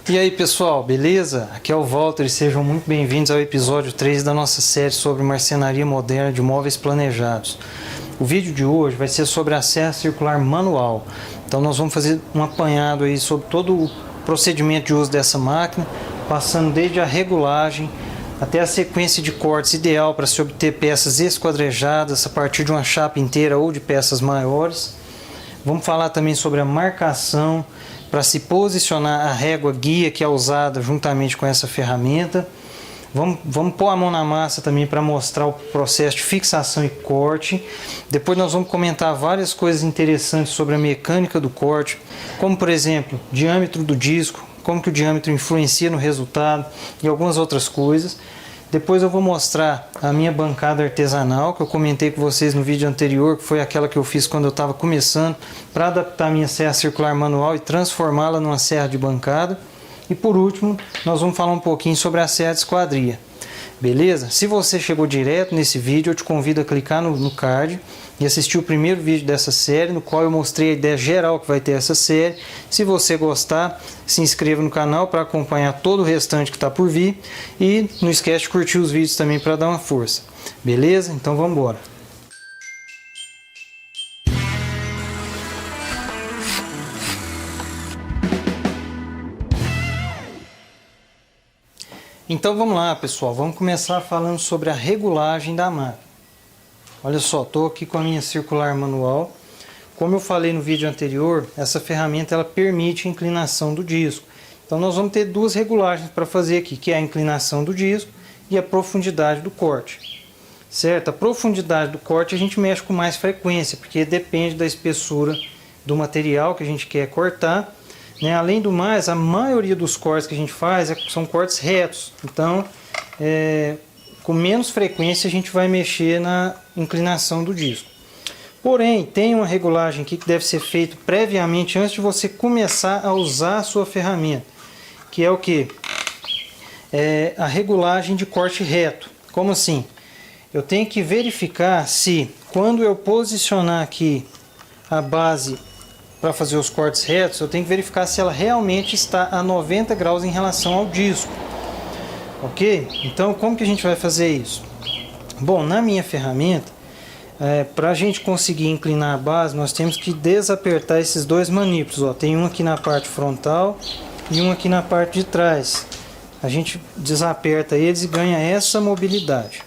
E aí pessoal, beleza? Aqui é o Walter e sejam muito bem-vindos ao episódio 3 da nossa série sobre marcenaria moderna de móveis planejados. O vídeo de hoje vai ser sobre a serra circular manual. Então nós vamos fazer um apanhado aí sobre todo o procedimento de uso dessa máquina, passando desde a regulagem até a sequência de cortes ideal para se obter peças esquadrejadas a partir de uma chapa inteira ou de peças maiores. Vamos falar também sobre a marcação para se posicionar a régua guia que é usada juntamente com essa ferramenta. Vamos pôr a mão na massa também para mostrar o processo de fixação e corte. Depois nós vamos comentar várias coisas interessantes sobre a mecânica do corte, como por exemplo, diâmetro do disco, como que o diâmetro influencia no resultado e algumas outras coisas. Depois eu vou mostrar a minha bancada artesanal, que eu comentei com vocês no vídeo anterior, que foi aquela que eu fiz quando eu estava começando, para adaptar a minha serra circular manual e transformá-la numa serra de bancada. E por último, nós vamos falar um pouquinho sobre a serra de esquadria. Beleza? Se você chegou direto nesse vídeo, eu te convido a clicar no card e assistir o primeiro vídeo dessa série, no qual eu mostrei a ideia geral que vai ter essa série. Se você gostar, se inscreva no canal para acompanhar todo o restante que está por vir. E não esquece de curtir os vídeos também para dar uma força. Beleza? Então vamos embora. Então vamos lá pessoal, vamos começar falando sobre a regulagem da máquina. Olha só, estou aqui com a minha circular manual. Como eu falei no vídeo anterior, essa ferramenta ela permite a inclinação do disco. Então nós vamos ter duas regulagens para fazer aqui, que é a inclinação do disco e a profundidade do corte. Certo? A profundidade do corte a gente mexe com mais frequência, porque depende da espessura do material que a gente quer cortar. Além do mais, a maioria dos cortes que a gente faz são cortes retos, então com menos frequência a gente vai mexer na inclinação do disco. Porém, tem uma regulagem aqui que deve ser feita previamente antes de você começar a usar a sua ferramenta, que é o que? É a regulagem de corte reto. Como assim? Eu tenho que verificar se quando eu posicionar aqui a base para fazer os cortes retos, eu tenho que verificar se ela realmente está a 90 graus em relação ao disco. Ok? Então, como que a gente vai fazer isso? Bom, na minha ferramenta, para a gente conseguir inclinar a base, nós temos que desapertar esses dois manípulos. Ó. Tem um aqui na parte frontal e um aqui na parte de trás. A gente desaperta eles e ganha essa mobilidade.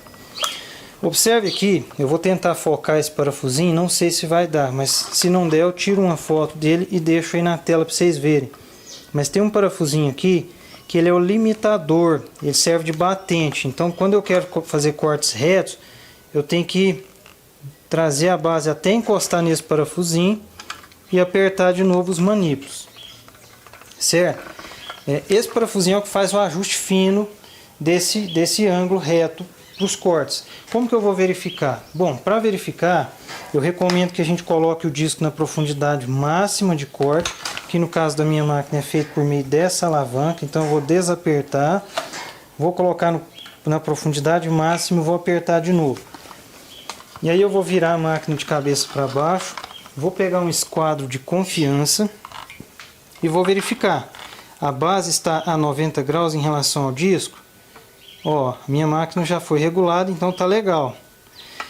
Observe aqui, eu vou tentar focar esse parafusinho, não sei se vai dar, mas se não der eu tiro uma foto dele e deixo aí na tela para vocês verem. Mas tem um parafusinho aqui que ele é o limitador, ele serve de batente, então quando eu quero fazer cortes retos, eu tenho que trazer a base até encostar nesse parafusinho e apertar de novo os manípulos. Certo? Esse parafusinho é o que faz o ajuste fino desse ângulo reto para os cortes. Como que eu vou verificar? Bom, para verificar, eu recomendo que a gente coloque o disco na profundidade máxima de corte, que no caso da minha máquina é feito por meio dessa alavanca. Então eu vou desapertar, vou colocar na profundidade máxima e vou apertar de novo. E aí eu vou virar a máquina de cabeça para baixo, vou pegar um esquadro de confiança e vou verificar. A base está a 90 graus em relação ao disco. Ó, minha máquina já foi regulada, então tá legal.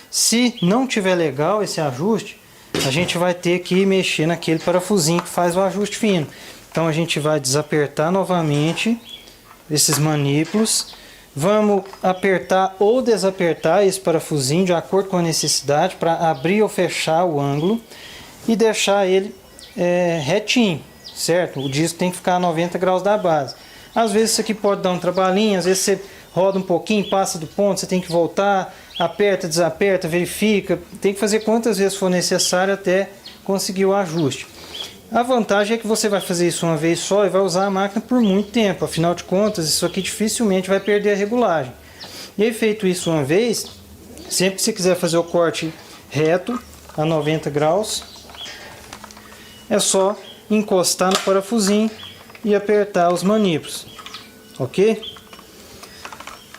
Se não tiver legal esse ajuste, a gente vai ter que mexer naquele parafusinho que faz o ajuste fino. Então a gente vai desapertar novamente esses manípulos. Vamos apertar ou desapertar esse parafusinho de acordo com a necessidade para abrir ou fechar o ângulo e deixar ele retinho, certo? O disco tem que ficar a 90 graus da base. Às vezes isso aqui pode dar um trabalhinho, às vezes você roda um pouquinho, passa do ponto, você tem que voltar, aperta, desaperta, verifica, tem que fazer quantas vezes for necessário até conseguir o ajuste. A vantagem é que você vai fazer isso uma vez só e vai usar a máquina por muito tempo, afinal de contas isso aqui dificilmente vai perder a regulagem. E aí, feito isso uma vez, sempre que você quiser fazer o corte reto a 90 graus, é só encostar no parafusinho e apertar os manípulos, ok?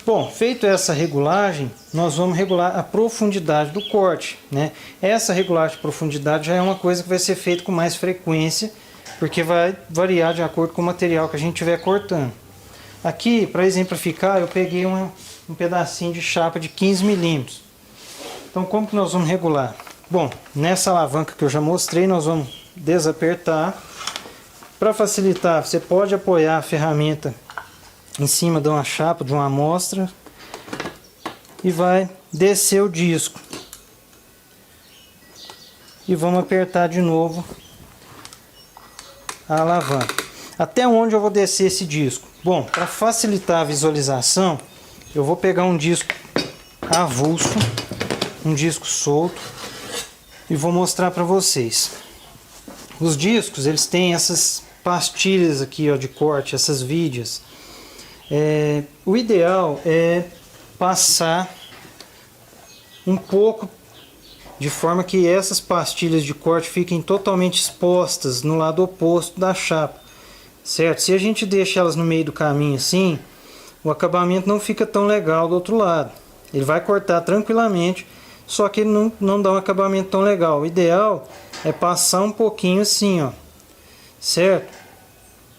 Bom, feito essa regulagem, nós vamos regular a profundidade do corte, né? Essa regulagem de profundidade já é uma coisa que vai ser feita com mais frequência porque vai variar de acordo com o material que a gente estiver cortando. Aqui, para exemplificar, eu peguei um pedacinho de chapa de 15 milímetros. Então, como que nós vamos regular? Bom, nessa alavanca que eu já mostrei, nós vamos desapertar. Para facilitar, você pode apoiar a ferramenta em cima de uma chapa, de uma amostra, e vai descer o disco. E vamos apertar de novo a alavanca. Até onde eu vou descer esse disco? Bom, para facilitar a visualização, eu vou pegar um disco avulso, um disco solto, e vou mostrar para vocês. Os discos, eles têm essas pastilhas aqui, ó, de corte, essas vidas. O ideal é passar um pouco de forma que essas pastilhas de corte fiquem totalmente expostas no lado oposto da chapa, certo? Se a gente deixa elas no meio do caminho assim, o acabamento não fica tão legal do outro lado. Ele vai cortar tranquilamente, só que ele não dá um acabamento tão legal. O ideal é passar um pouquinho assim, ó, certo?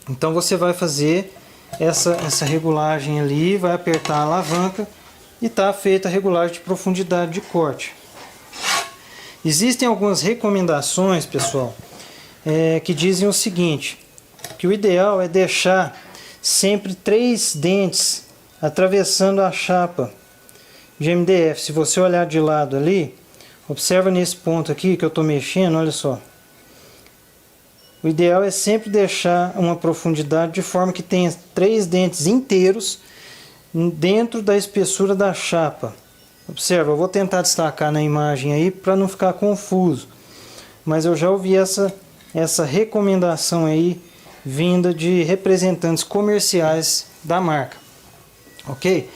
Então você vai fazer essa regulagem ali, vai apertar a alavanca e está feita a regulagem de profundidade de corte. Existem algumas recomendações, pessoal, que dizem o seguinte, que o ideal é deixar sempre 3 dentes atravessando a chapa de MDF. Se você olhar de lado ali, observa nesse ponto aqui que eu estou mexendo, olha só. O ideal é sempre deixar uma profundidade de forma que tenha 3 dentes inteiros dentro da espessura da chapa. Observa, eu vou tentar destacar na imagem aí para não ficar confuso. Mas eu já ouvi essa recomendação aí vinda de representantes comerciais da marca. Ok?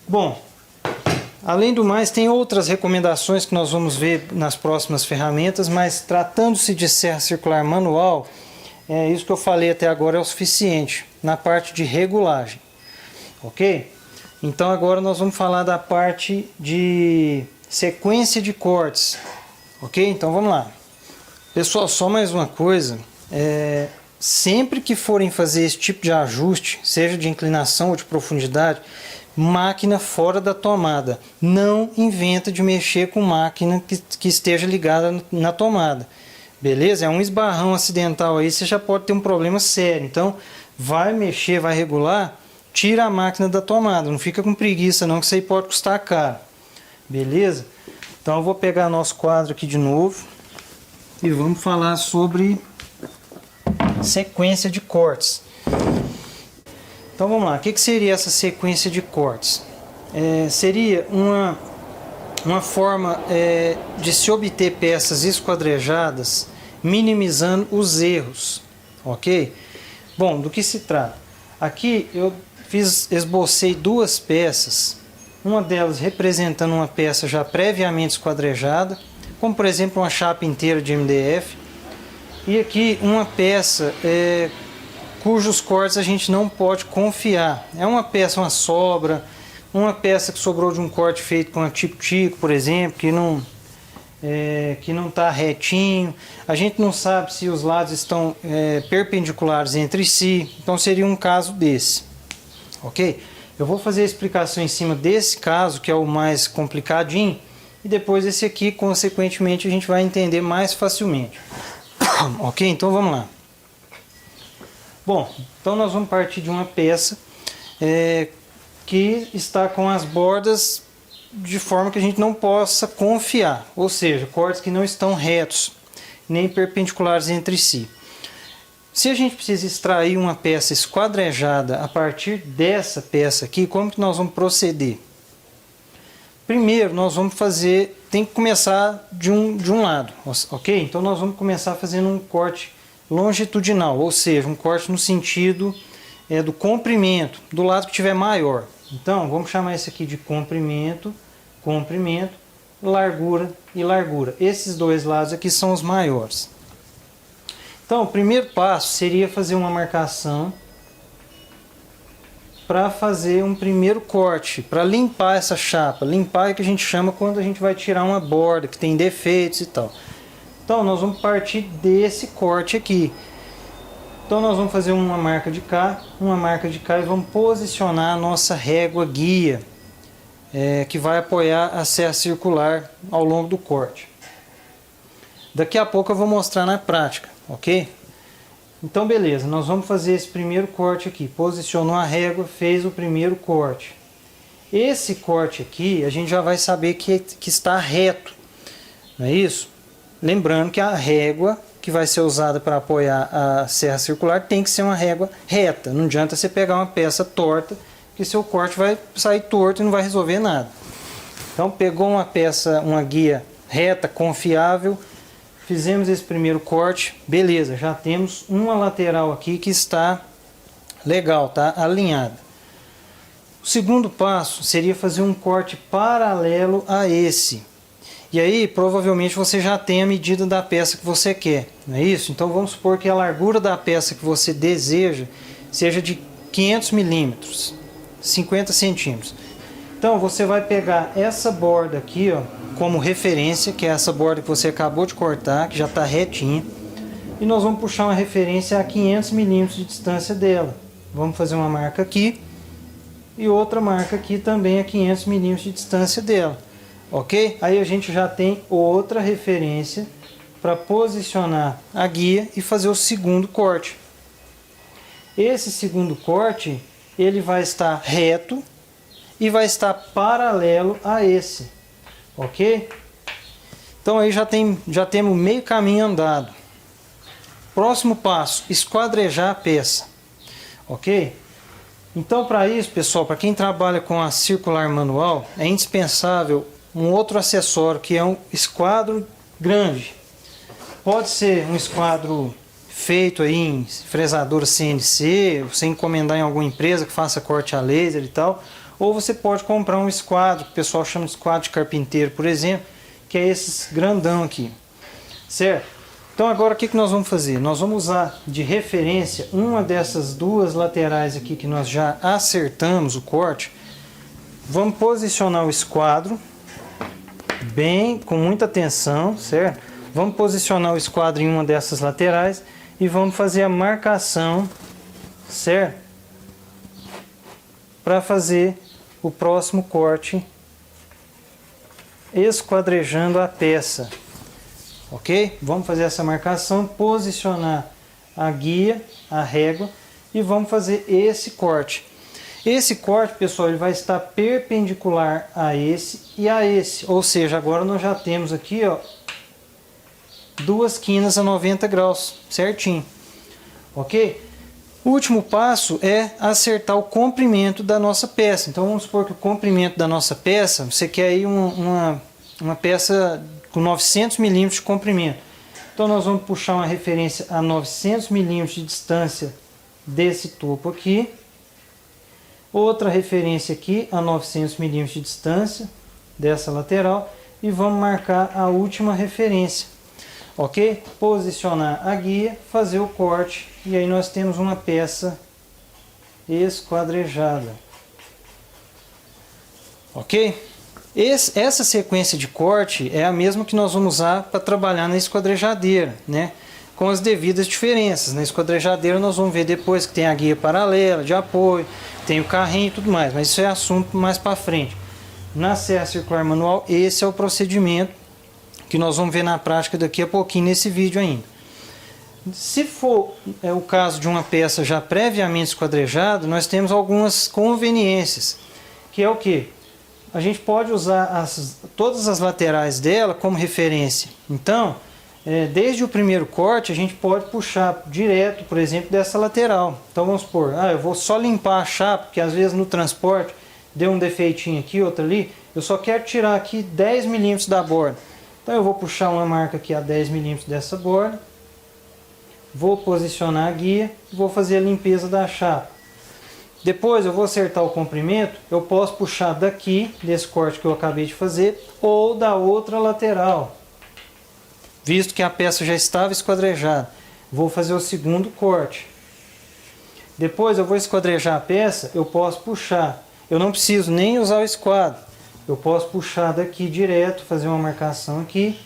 Bom, além do mais, tem outras recomendações que nós vamos ver nas próximas ferramentas, mas tratando-se de serra circular manual, isso que eu falei até agora é o suficiente na parte de regulagem. Ok? Então agora nós vamos falar da parte de sequência de cortes. Ok? Então vamos lá. Pessoal, só mais uma coisa. Sempre que forem fazer esse tipo de ajuste, seja de inclinação ou de profundidade, máquina fora da tomada. Não inventa de mexer com máquina que esteja ligada na tomada. Beleza? É um esbarrão acidental aí, você já pode ter um problema sério. Então vai mexer, vai regular, tira a máquina da tomada, não fica com preguiça não, que isso aí pode custar caro. Beleza? Então eu vou pegar nosso quadro aqui de novo e vamos falar sobre sequência de cortes. Então vamos lá, o que seria essa sequência de cortes? Seria uma forma de se obter peças esquadrejadas, minimizando os erros. Ok? Bom, do que se trata? Aqui eu esbocei 2 peças, uma delas representando uma peça já previamente esquadrejada, como por exemplo uma chapa inteira de MDF, e aqui uma peça cujos cortes a gente não pode confiar. É uma peça, uma sobra, uma peça que sobrou de um corte feito com a tico-tico, por exemplo, que não está retinho. A gente não sabe se os lados estão perpendiculares entre si, então seria um caso desse. Ok? Eu vou fazer a explicação em cima desse caso, que é o mais complicadinho, e depois esse aqui, consequentemente, a gente vai entender mais facilmente. Ok? Então vamos lá. Bom, então nós vamos partir de uma peça que está com as bordas de forma que a gente não possa confiar, ou seja, cortes que não estão retos, nem perpendiculares entre si. Se a gente precisa extrair uma peça esquadrejada a partir dessa peça aqui, como que nós vamos proceder? Primeiro nós vamos tem que começar de um lado, ok? Então nós vamos começar fazendo um corte longitudinal, ou seja, um corte no sentido do comprimento, do lado que tiver maior. Então vamos chamar esse aqui de comprimento, comprimento, largura e largura. Esses 2 lados aqui são os maiores. Então o primeiro passo seria fazer uma marcação para fazer um primeiro corte, para limpar essa chapa. Limpar é o que a gente chama quando a gente vai tirar uma borda que tem defeitos e tal. Então nós vamos partir desse corte aqui. Então nós vamos fazer uma marca de cá e vamos posicionar a nossa régua guia, que vai apoiar a serra circular ao longo do corte. Daqui a pouco eu vou mostrar na prática, ok? Então beleza, nós vamos fazer esse primeiro corte aqui. Posicionou a régua, fez o primeiro corte. Esse corte aqui a gente já vai saber que está reto, não é isso? Lembrando que a régua que vai ser usada para apoiar a serra circular tem que ser uma régua reta. Não adianta você pegar uma peça torta, que seu corte vai sair torto e não vai resolver nada. Então pegou uma peça, uma guia reta, confiável, fizemos esse primeiro corte, beleza, já temos uma lateral aqui que está legal, tá alinhada. O segundo passo seria fazer um corte paralelo a esse. E aí, provavelmente você já tem a medida da peça que você quer, não é isso? Então vamos supor que a largura da peça que você deseja seja de 500 milímetros, 50 centímetros. Então você vai pegar essa borda aqui, ó, como referência, que é essa borda que você acabou de cortar, que já está retinha. E nós vamos puxar uma referência a 500 milímetros de distância dela. Vamos fazer uma marca aqui e outra marca aqui também a 500 milímetros de distância dela. Ok? Aí a gente já tem outra referência para posicionar a guia e fazer o segundo corte. Esse segundo corte, ele vai estar reto e vai estar paralelo a esse. Ok? Então aí já temos meio caminho andado. Próximo passo, esquadrejar a peça. Ok? Então para isso, pessoal, para quem trabalha com a circular manual, é indispensável um outro acessório, que é um esquadro grande. Pode ser um esquadro feito aí em fresadora CNC, você encomendar em alguma empresa que faça corte a laser e tal, ou você pode comprar um esquadro, que o pessoal chama de esquadro de carpinteiro, por exemplo, que é esses grandão aqui, certo? Então agora o que nós vamos fazer? Nós vamos usar de referência uma dessas duas laterais aqui que nós já acertamos o corte. Vamos posicionar o esquadro bem, com muita atenção, certo? Vamos posicionar o esquadro em uma dessas laterais e vamos fazer a marcação, certo? Para fazer o próximo corte, esquadrejando a peça, ok? Vamos fazer essa marcação, posicionar a guia, a régua e vamos fazer esse corte. Esse corte, pessoal, ele vai estar perpendicular a esse e a esse. Ou seja, agora nós já temos aqui, ó, duas quinas a 90 graus, certinho. Ok? O último passo é acertar o comprimento da nossa peça. Então vamos supor que o comprimento da nossa peça, você quer aí uma peça com 900 milímetros de comprimento. Então nós vamos puxar uma referência a 900 milímetros de distância desse topo aqui. Outra referência aqui a 900 milímetros de distância dessa lateral e vamos marcar a última referência, ok? Posicionar a guia, fazer o corte e aí nós temos uma peça esquadrejada, ok? Essa sequência de corte é a mesma que nós vamos usar para trabalhar na esquadrejadeira, né? Com as devidas diferenças. Na esquadrejadeira nós vamos ver depois que tem a guia paralela de apoio, tem o carrinho e tudo mais, mas isso é assunto mais para frente. Na serra circular manual, esse é o procedimento que nós vamos ver na prática daqui a pouquinho nesse vídeo ainda. Se for o caso de uma peça já previamente esquadrejada, nós temos algumas conveniências, que é o que? A gente pode usar todas as laterais dela como referência. Então, desde o primeiro corte, a gente pode puxar direto, por exemplo, dessa lateral. Então vamos supor, eu vou só limpar a chapa, porque às vezes no transporte deu um defeitinho aqui, outro ali. Eu só quero tirar aqui 10 milímetros da borda. Então eu vou puxar uma marca aqui a 10 milímetros dessa borda. Vou posicionar a guia e vou fazer a limpeza da chapa. Depois eu vou acertar o comprimento, eu posso puxar daqui, desse corte que eu acabei de fazer, ou da outra lateral. Visto que a peça já estava esquadrejada, vou fazer o segundo corte. Depois eu vou esquadrejar a peça, eu posso puxar. Eu não preciso nem usar o esquadro. Eu posso puxar daqui direto, fazer uma marcação aqui,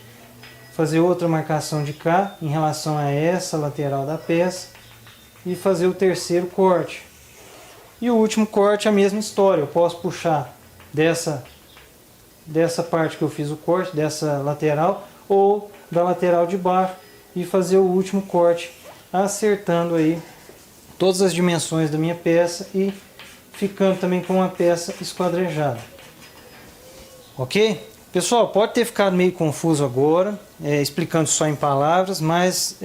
fazer outra marcação de cá em relação a essa lateral da peça e fazer o terceiro corte. E o último corte, a mesma história, eu posso puxar dessa parte que eu fiz o corte, dessa lateral, ou da lateral de baixo e fazer o último corte, acertando aí todas as dimensões da minha peça e ficando também com uma peça esquadrejada. Ok? Pessoal, pode ter ficado meio confuso agora, explicando só em palavras, mas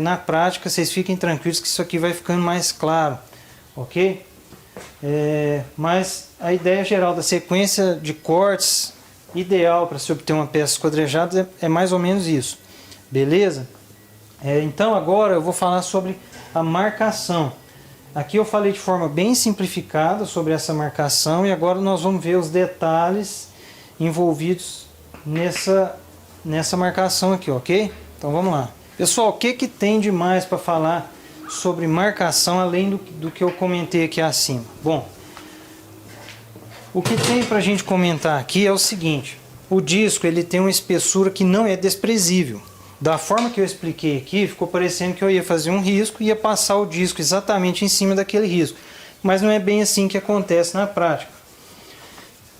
na prática vocês fiquem tranquilos que isso aqui vai ficando mais claro, ok? Mas a ideia geral da sequência de cortes ideal para se obter uma peça esquadrejada é mais ou menos isso, beleza? Então agora eu vou falar sobre a marcação. Aqui eu falei de forma bem simplificada sobre essa marcação e agora nós vamos ver os detalhes envolvidos nessa marcação aqui, ok? Então vamos lá. Pessoal, o que tem de mais para falar sobre marcação além do que eu comentei aqui acima? Bom, o que tem para a gente comentar aqui é o seguinte: o disco ele tem uma espessura que não é desprezível. Da forma que eu expliquei aqui, ficou parecendo que eu ia fazer um risco e ia passar o disco exatamente em cima daquele risco. Mas não é bem assim que acontece na prática.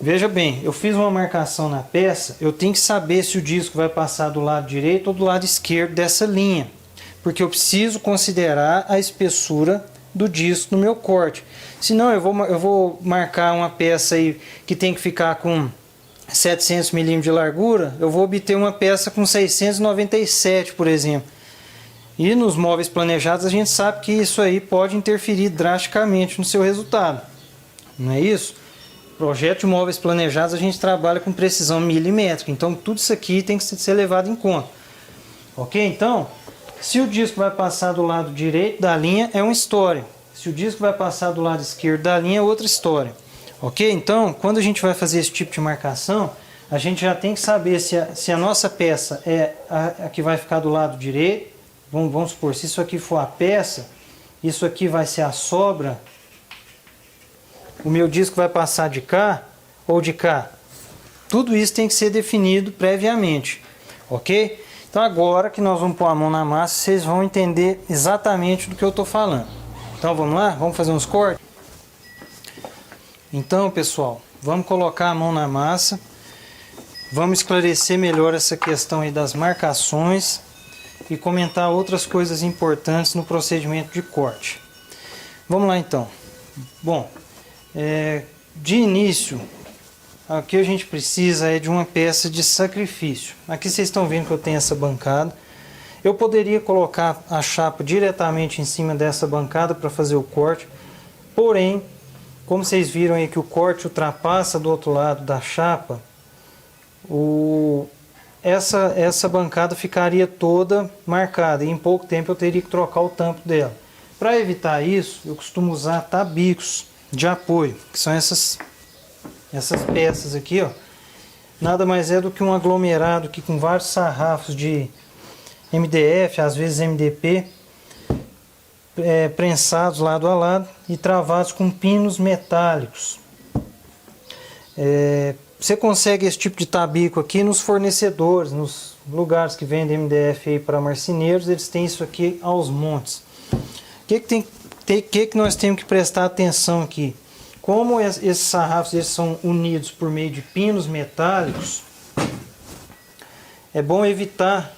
Veja bem, eu fiz uma marcação na peça, eu tenho que saber se o disco vai passar do lado direito ou do lado esquerdo dessa linha. Porque eu preciso considerar a espessura do disco no meu corte. Senão eu vou marcar uma peça aí que tem que ficar com 700 milímetros de largura, eu vou obter uma peça com 697, por exemplo. E nos móveis planejados a gente sabe que isso aí pode interferir drasticamente no seu resultado. Não é isso? Projeto de móveis planejados a gente trabalha com precisão milimétrica, então tudo isso aqui tem que ser levado em conta. Ok? Então, se o disco vai passar do lado direito da linha é uma história. Se o disco vai passar do lado esquerdo da linha é outra história. Ok? Então, quando a gente vai fazer esse tipo de marcação, a gente já tem que saber se a nossa peça é a que vai ficar do lado direito. Vamos supor, se isso aqui for a peça, isso aqui vai ser a sobra. O meu disco vai passar de cá ou de cá. Tudo isso tem que ser definido previamente. Ok? Então agora que nós vamos pôr a mão na massa, vocês vão entender exatamente do que eu estou falando. Então vamos lá? Vamos fazer uns cortes? Então pessoal, vamos colocar a mão na massa. Vamos esclarecer melhor essa questão aí das marcações e comentar outras coisas importantes no procedimento de corte. Vamos lá então. Bom, de início, o que a gente precisa é de uma peça de sacrifício. Aqui vocês estão vendo que eu tenho essa bancada. Eu poderia colocar a chapa diretamente em cima dessa bancada para fazer o corte, porém, como vocês viram aí que o corte ultrapassa do outro lado da chapa, essa bancada ficaria toda marcada e em pouco tempo eu teria que trocar o tampo dela. Para evitar isso, eu costumo usar tabicos de apoio, que são essas peças aqui, ó. Nada mais é do que um aglomerado aqui com vários sarrafos de MDF, às vezes MDP, prensados lado a lado e travados com pinos metálicos. Você consegue esse tipo de tabico aqui nos fornecedores, nos lugares que vendem MDF aí para marceneiros, eles têm isso aqui aos montes. O que nós temos que prestar atenção aqui? Como esses sarrafos eles são unidos por meio de pinos metálicos, é bom evitar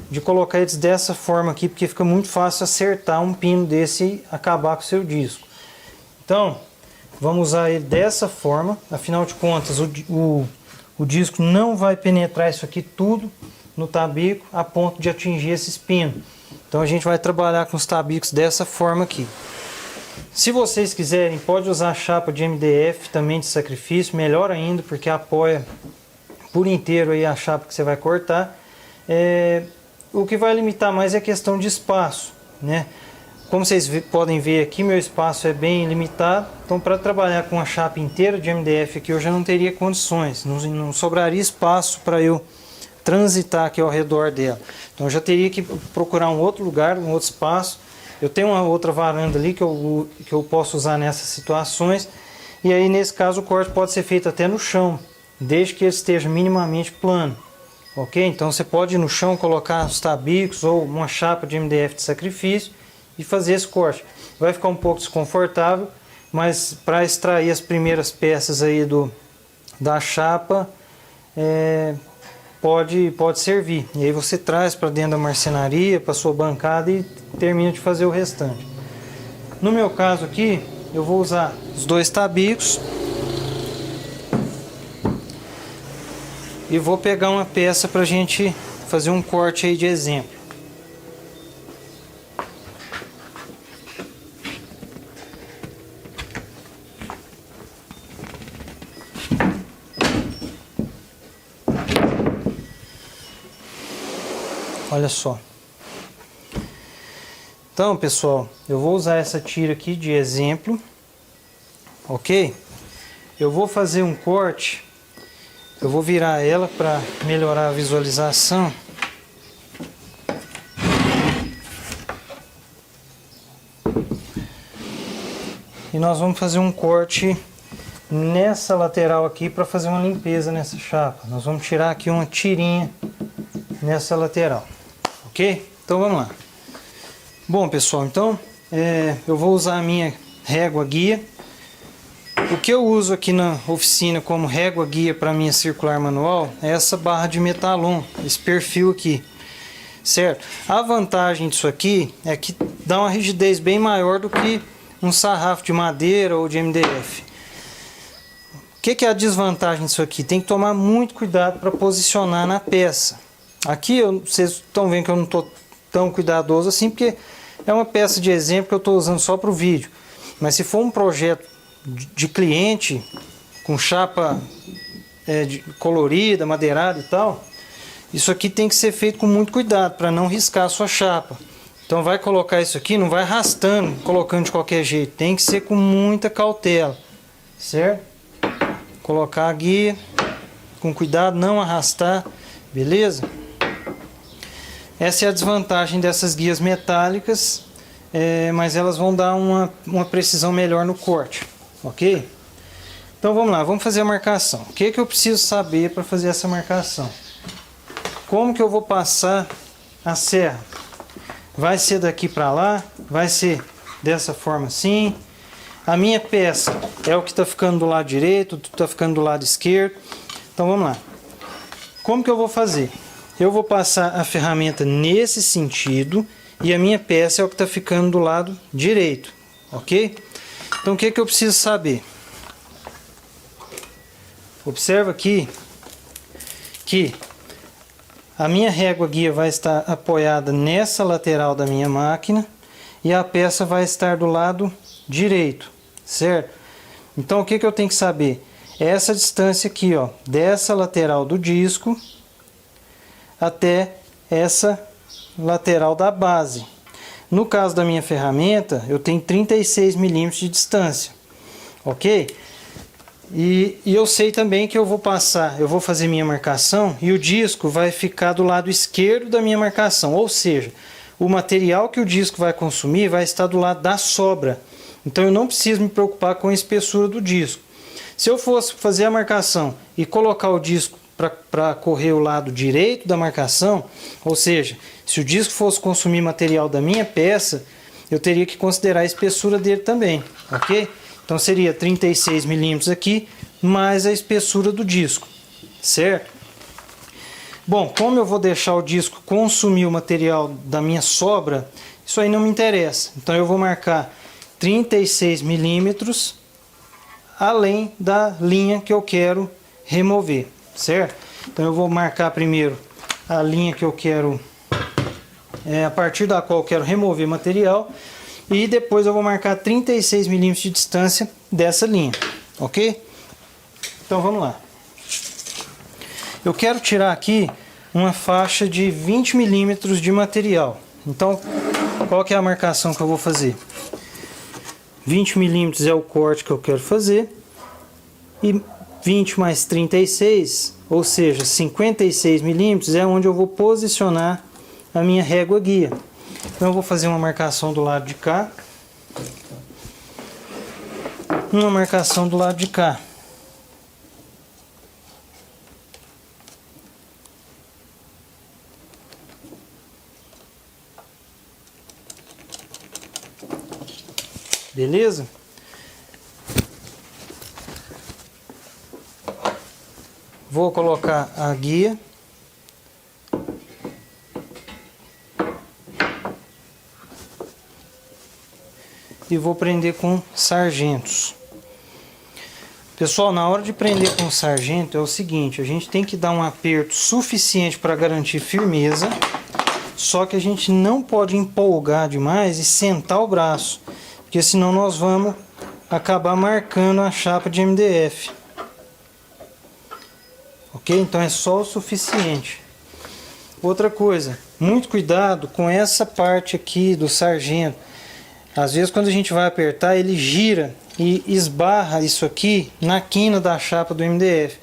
de colocar eles dessa forma aqui, porque fica muito fácil acertar um pino desse e acabar com o seu disco. Então, vamos usar ele dessa forma, afinal de contas o disco não vai penetrar isso aqui tudo no tabico a ponto de atingir esses pinos. Então a gente vai trabalhar com os tabicos dessa forma aqui. Se vocês quiserem, pode usar chapa de MDF também de sacrifício, melhor ainda, porque apoia por inteiro aí a chapa que você vai cortar. O que vai limitar mais é a questão de espaço, né? Como vocês podem ver aqui, meu espaço é bem limitado, então para trabalhar com a chapa inteira de MDF aqui eu já não teria condições, não sobraria espaço para eu transitar aqui ao redor dela. Então eu já teria que procurar um outro lugar, um outro espaço. Eu tenho uma outra varanda ali que eu posso usar nessas situações, e aí nesse caso o corte pode ser feito até no chão, desde que ele esteja minimamente plano. ok? Então você pode ir no chão, colocar os tabicos ou uma chapa de MDF de sacrifício e fazer esse corte. Vai ficar um pouco desconfortável, mas para extrair as primeiras peças aí da chapa, pode servir. E aí você traz para dentro da marcenaria, para sua bancada e termina de fazer o restante. No meu caso aqui, eu vou usar os 2 tabicos e vou pegar uma peça para a gente fazer um corte aí de exemplo. Olha só. Então, pessoal, eu vou usar essa tira aqui de exemplo, ok? Eu vou fazer um corte, eu vou virar ela para melhorar a visualização. E nós vamos fazer um corte nessa lateral aqui para fazer uma limpeza nessa chapa. Nós vamos tirar aqui uma tirinha nessa lateral, ok? Então vamos lá. Bom, pessoal, então eu vou usar a minha régua guia. O que eu uso aqui na oficina como régua guia para minha circular manual é essa barra de metalon, esse perfil aqui, certo? A vantagem disso aqui é que dá uma rigidez bem maior do que um sarrafo de madeira ou de MDF. O que é a desvantagem disso aqui? Tem que tomar muito cuidado para posicionar na peça. Aqui vocês estão vendo que eu não estou tão cuidadoso assim, porque é uma peça de exemplo que eu estou usando só para o vídeo. Mas se for um projeto de cliente, com chapa colorida, madeirada e tal, isso aqui tem que ser feito com muito cuidado para não riscar a sua chapa. Então vai colocar isso aqui, não vai arrastando, colocando de qualquer jeito. Tem que ser com muita cautela, certo? Colocar a guia com cuidado, não arrastar, beleza? Essa é a desvantagem dessas guias metálicas, mas elas vão dar uma precisão melhor no corte, ok? Então vamos lá, vamos fazer a marcação. O que eu preciso saber para fazer essa marcação? Como que eu vou passar a serra? Vai ser daqui para lá, vai ser dessa forma assim. A minha peça é o que está ficando do lado direito, está ficando do lado esquerdo. Então vamos lá. Como que eu vou fazer? Eu vou passar a ferramenta nesse sentido e a minha peça é o que está ficando do lado direito, ok? Então o que eu preciso saber? Observa aqui que a minha régua guia vai estar apoiada nessa lateral da minha máquina e a peça vai estar do lado direito, certo? Então o que eu tenho que saber? É essa distância aqui, ó, dessa lateral do disco até essa lateral da base. No caso da minha ferramenta, eu tenho 36 milímetros de distância, ok? E eu sei também que eu vou fazer minha marcação e o disco vai ficar do lado esquerdo da minha marcação, ou seja, o material que o disco vai consumir vai estar do lado da sobra. Então eu não preciso me preocupar com a espessura do disco. Se eu fosse fazer a marcação e colocar o disco para correr o lado direito da marcação, ou seja, se o disco fosse consumir material da minha peça, eu teria que considerar a espessura dele também, ok? Então seria 36 milímetros aqui, mais a espessura do disco, certo? Bom, como eu vou deixar o disco consumir o material da minha sobra, isso aí não me interessa. Então eu vou marcar 36 milímetros além da linha que eu quero remover, certo? Então eu vou marcar primeiro a linha que eu quero, a partir da qual eu quero remover material, e depois eu vou marcar 36 milímetros de distância dessa linha, ok? Então vamos lá. Eu quero tirar aqui uma faixa de 20 milímetros de material. Então qual que é a marcação que eu vou fazer? 20 milímetros é o corte que eu quero fazer, e 20 mais 36, ou seja, 56 milímetros é onde eu vou posicionar a minha régua guia. Então eu vou fazer uma marcação do lado de cá, uma marcação do lado de cá. Beleza? Vou colocar a guia. E vou prender com sargentos. Pessoal, na hora de prender com sargento é o seguinte, a gente tem que dar um aperto suficiente para garantir firmeza, só que a gente não pode empolgar demais e sentar o braço, porque senão nós vamos acabar marcando a chapa de MDF. Ok? Então é só o suficiente. Outra coisa, muito cuidado com essa parte aqui do sargento. Às vezes quando a gente vai apertar, ele gira e esbarra isso aqui na quina da chapa do MDF.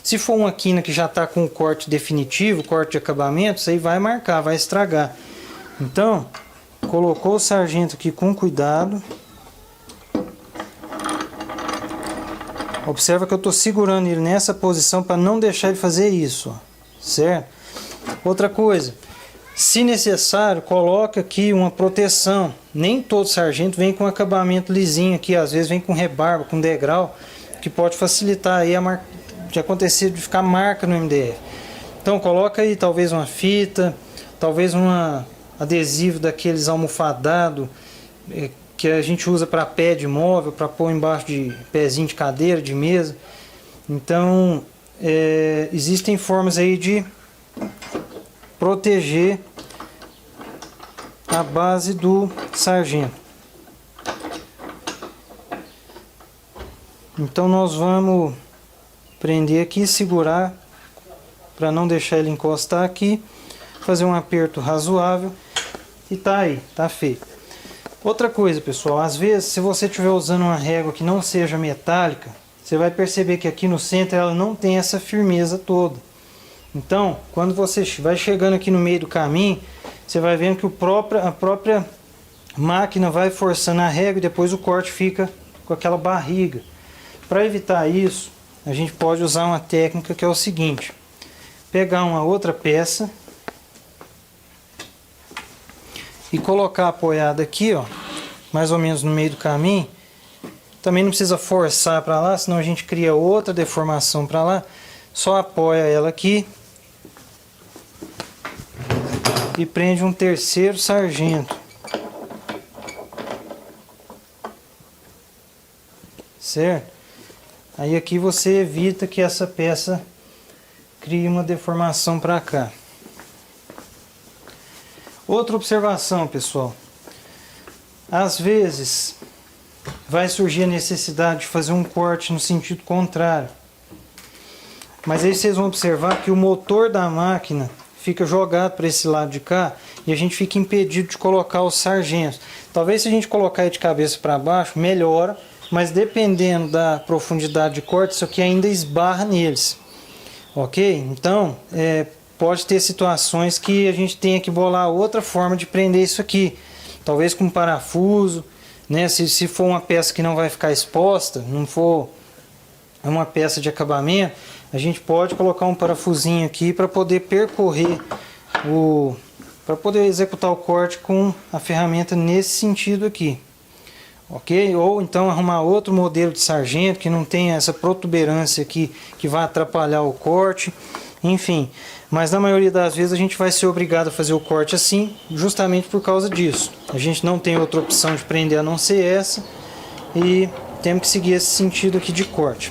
Se for uma quina que já está com o corte definitivo, corte de acabamento, isso aí vai marcar, vai estragar. Então, colocou o sargento aqui com cuidado. Observa que eu estou segurando ele nessa posição para não deixar ele fazer isso, ó, certo? Outra coisa, se necessário, coloca aqui uma proteção. Nem todo sargento vem com acabamento lisinho aqui, às vezes vem com rebarba, com degrau, que pode facilitar aí de acontecer de ficar marca no MDF. Então coloca aí talvez uma fita, talvez um adesivo daqueles almofadado que a gente usa para pé de móvel, para pôr embaixo de pezinho de cadeira, de mesa. Então existem formas aí de proteger a base do sargento. Então nós vamos prender aqui, segurar para não deixar ele encostar aqui, fazer um aperto razoável e tá aí, tá feito. Outra coisa, pessoal, às vezes se você estiver usando uma régua que não seja metálica, você vai perceber que aqui no centro ela não tem essa firmeza toda. Então, quando você vai chegando aqui no meio do caminho, você vai vendo que a própria máquina vai forçando a régua e depois o corte fica com aquela barriga. Para evitar isso, a gente pode usar uma técnica que é o seguinte: pegar uma outra peça e colocar apoiada aqui, ó, mais ou menos no meio do caminho. Também não precisa forçar para lá, senão a gente cria outra deformação para lá. Só apoia ela aqui e prende um terceiro sargento, certo? Aí aqui você evita que essa peça crie uma deformação para cá. Outra observação, pessoal, às vezes vai surgir a necessidade de fazer um corte no sentido contrário, mas aí vocês vão observar que o motor da máquina fica jogado para esse lado de cá e a gente fica impedido de colocar os sargentos. Talvez se a gente colocar ele de cabeça para baixo, melhora, mas dependendo da profundidade de corte, isso aqui ainda esbarra neles. Ok? Então, pode ter situações que a gente tenha que bolar outra forma de prender isso aqui. Talvez com parafuso, né? Se for uma peça que não vai ficar exposta, não for uma peça de acabamento, a gente pode colocar um parafusinho aqui para poder percorrer para poder executar o corte com a ferramenta nesse sentido aqui, ok? Ou então arrumar outro modelo de sargento que não tenha essa protuberância aqui que vai atrapalhar o corte, enfim. Mas na maioria das vezes a gente vai ser obrigado a fazer o corte assim, justamente por causa disso. A gente não tem outra opção de prender a não ser essa e temos que seguir esse sentido aqui de corte.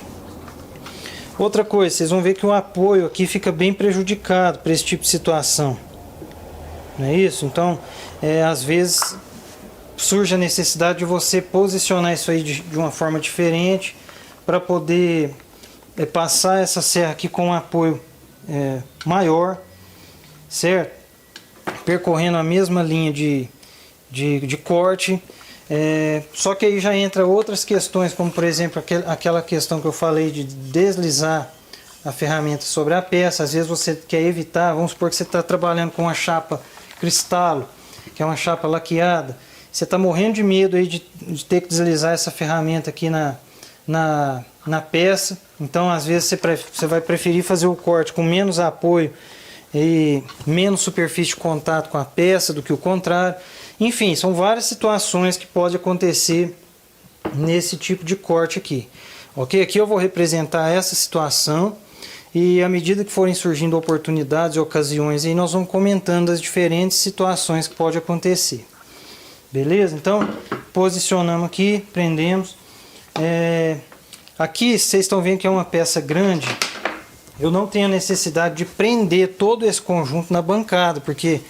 Outra coisa, vocês vão ver que o apoio aqui fica bem prejudicado para esse tipo de situação. Não é isso? Então, às vezes surge a necessidade de você posicionar isso aí de uma forma diferente para poder passar essa serra aqui com um apoio maior, certo? Percorrendo a mesma linha de corte. Só que aí já entra outras questões, como por exemplo aquela questão que eu falei de deslizar a ferramenta sobre a peça. Às vezes você quer evitar, vamos supor que você está trabalhando com uma chapa cristalo, que é uma chapa laqueada, você está morrendo de medo aí de ter que deslizar essa ferramenta aqui na peça. Então às vezes você vai preferir fazer o corte com menos apoio e menos superfície de contato com a peça do que o contrário. Enfim, são várias situações que pode acontecer nesse tipo de corte aqui. Ok? Aqui eu vou representar essa situação e à medida que forem surgindo oportunidades e ocasiões, aí nós vamos comentando as diferentes situações que pode acontecer. Beleza? Então, posicionamos aqui, prendemos. Aqui vocês estão vendo que é uma peça grande. Eu não tenho a necessidade de prender todo esse conjunto na bancada, porque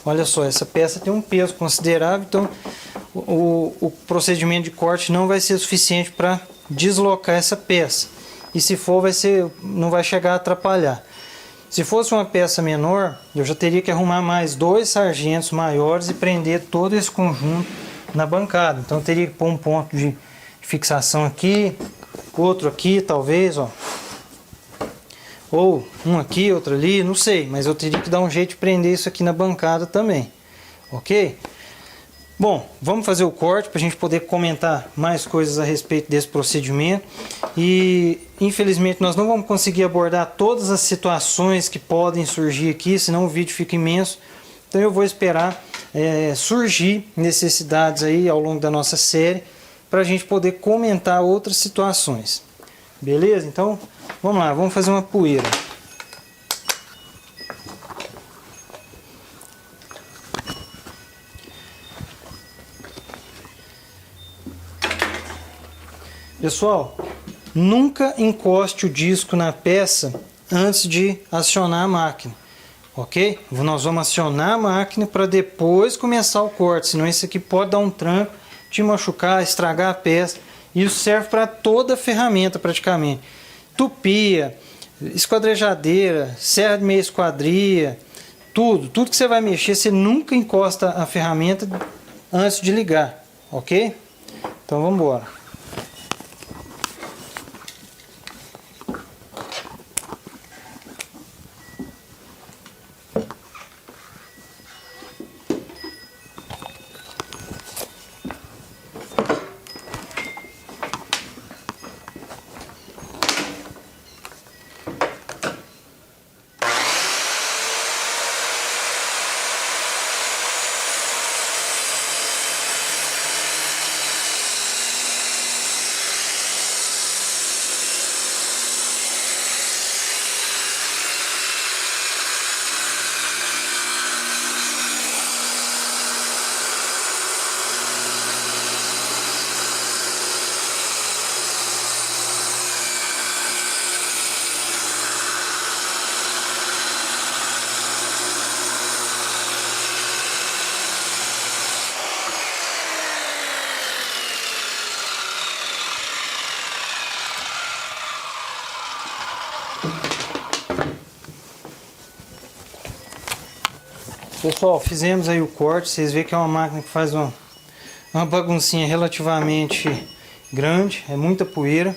olha só, essa peça tem um peso considerável, então o procedimento de corte não vai ser suficiente para deslocar essa peça. E se for, não vai chegar a atrapalhar. Se fosse uma peça menor, eu já teria que arrumar mais 2 sargentos maiores e prender todo esse conjunto na bancada. Então eu teria que pôr um ponto de fixação aqui, outro aqui talvez, ó. Ou um aqui, outro ali, não sei, mas eu teria que dar um jeito de prender isso aqui na bancada também, ok? Bom, vamos fazer o corte para a gente poder comentar mais coisas a respeito desse procedimento. E infelizmente nós não vamos conseguir abordar todas as situações que podem surgir aqui, senão o vídeo fica imenso. Então eu vou esperar surgir necessidades aí ao longo da nossa série para a gente poder comentar outras situações. Beleza? Então vamos lá, vamos fazer uma poeira. Pessoal, nunca encoste o disco na peça antes de acionar a máquina, ok? Nós vamos acionar a máquina para depois começar o corte, senão isso aqui pode dar um tranco, te machucar, estragar a peça. Isso serve para toda a ferramenta praticamente. Tupia, esquadrejadeira, serra de meia esquadria, tudo que você vai mexer, você nunca encosta a ferramenta antes de ligar, ok? Então vamos embora. Pessoal, fizemos aí o corte, vocês veem que é uma máquina que faz uma baguncinha relativamente grande, é muita poeira.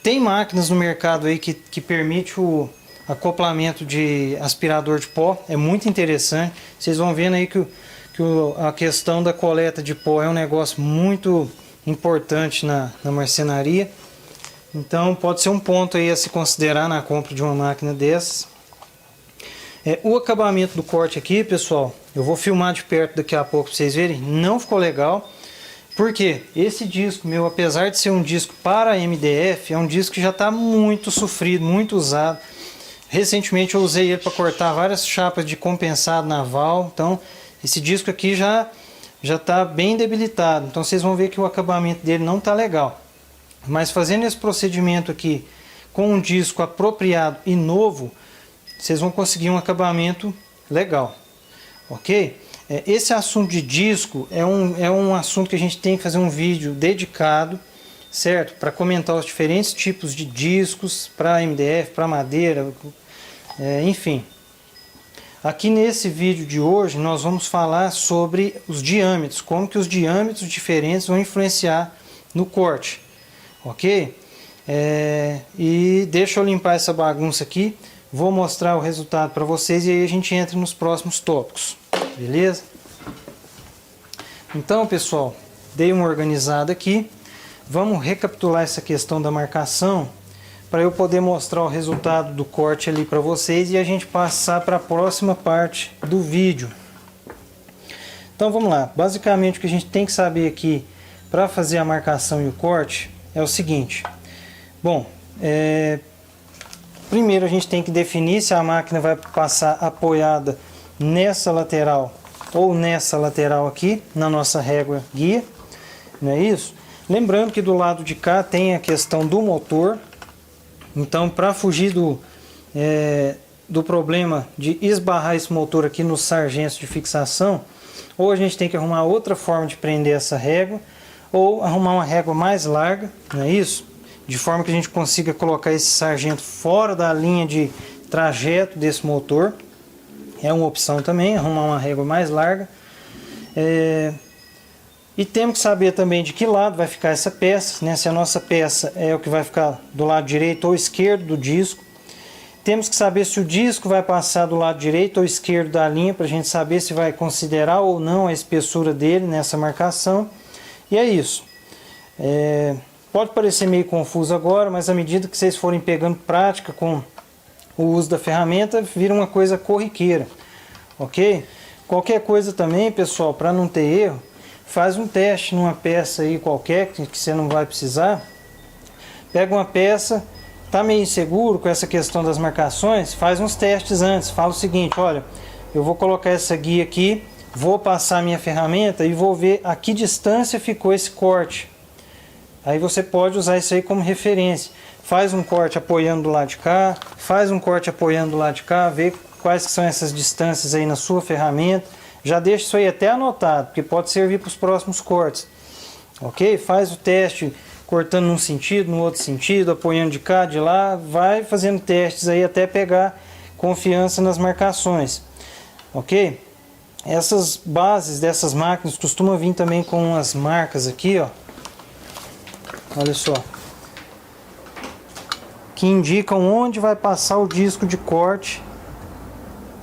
Tem máquinas no mercado aí que permite o acoplamento de aspirador de pó, é muito interessante. Vocês vão vendo aí que a questão da coleta de pó é um negócio muito importante na marcenaria. Então pode ser um ponto aí a se considerar na compra de uma máquina dessas. O acabamento do corte aqui, pessoal, eu vou filmar de perto daqui a pouco para vocês verem, não ficou legal. Porque esse disco meu, apesar de ser um disco para MDF, é um disco que já está muito sofrido, muito usado. Recentemente eu usei ele para cortar várias chapas de compensado naval, então esse disco aqui já está bem debilitado. Então vocês vão ver que o acabamento dele não está legal. Mas fazendo esse procedimento aqui com um disco apropriado e novo, vocês vão conseguir um acabamento legal, ok? Esse assunto de disco é um assunto que a gente tem que fazer um vídeo dedicado, certo? Para comentar os diferentes tipos de discos, para MDF, para madeira, enfim. Aqui nesse vídeo de hoje nós vamos falar sobre os diâmetros, como que os diâmetros diferentes vão influenciar no corte, ok? E deixa eu limpar essa bagunça aqui. Vou mostrar o resultado para vocês e aí a gente entra nos próximos tópicos, beleza? Então, pessoal, dei uma organizada aqui. Vamos recapitular essa questão da marcação para eu poder mostrar o resultado do corte ali para vocês e a gente passar para a próxima parte do vídeo. Então vamos lá, basicamente o que a gente tem que saber aqui para fazer a marcação e o corte é o seguinte. Bom, primeiro a gente tem que definir se a máquina vai passar apoiada nessa lateral ou nessa lateral aqui, na nossa régua guia, não é isso? Lembrando que do lado de cá tem a questão do motor, então para fugir do problema de esbarrar esse motor aqui nos sargentos de fixação, ou a gente tem que arrumar outra forma de prender essa régua, ou arrumar uma régua mais larga, não é isso? De forma que a gente consiga colocar esse sargento fora da linha de trajeto desse motor. É uma opção também, arrumar uma régua mais larga. E temos que saber também de que lado vai ficar essa peça, né? Se a nossa peça é o que vai ficar do lado direito ou esquerdo do disco. Temos que saber se o disco vai passar do lado direito ou esquerdo da linha, para a gente saber se vai considerar ou não a espessura dele nessa marcação. E é isso. Pode parecer meio confuso agora, mas à medida que vocês forem pegando prática com o uso da ferramenta, vira uma coisa corriqueira, ok? Qualquer coisa também, pessoal, para não ter erro, faz um teste numa peça aí qualquer que você não vai precisar. Pega uma peça, tá meio inseguro com essa questão das marcações, faz uns testes antes. Fala o seguinte: olha, eu vou colocar essa guia aqui, vou passar a minha ferramenta e vou ver a que distância ficou esse corte. Aí você pode usar isso aí como referência. Faz um corte apoiando do lado de cá, faz um corte apoiando do lado de cá, vê quais que são essas distâncias aí na sua ferramenta. Já deixa isso aí até anotado, porque pode servir para os próximos cortes. Ok? Faz o teste cortando num sentido, no outro sentido, apoiando de cá, de lá. Vai fazendo testes aí até pegar confiança nas marcações. Ok? Essas bases dessas máquinas costumam vir também com umas marcas aqui, ó. Olha só. Que indicam onde vai passar o disco de corte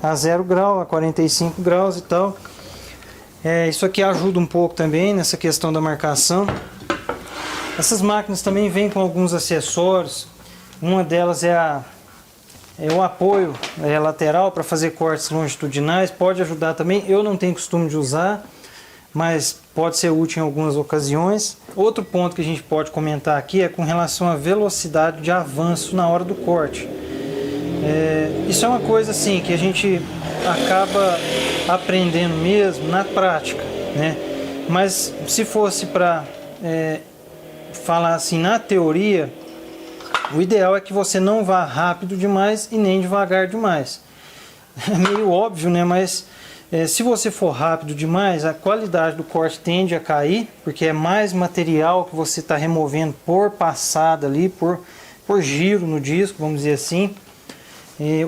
a 0 grau, a 45 graus e tal. Isso aqui ajuda um pouco também nessa questão da marcação. Essas máquinas também vêm com alguns acessórios. Uma delas é o apoio lateral para fazer cortes longitudinais. Pode ajudar também. Eu não tenho costume de usar, mas pode ser útil em algumas ocasiões. Outro ponto que a gente pode comentar aqui é com relação à velocidade de avanço na hora do corte. Isso é uma coisa assim que a gente acaba aprendendo mesmo na prática, né? Mas se fosse para falar assim na teoria, o ideal é que você não vá rápido demais e nem devagar demais. É meio óbvio, né? Mas se você for rápido demais, a qualidade do corte tende a cair, porque é mais material que você está removendo por passada ali, por giro no disco, vamos dizer assim.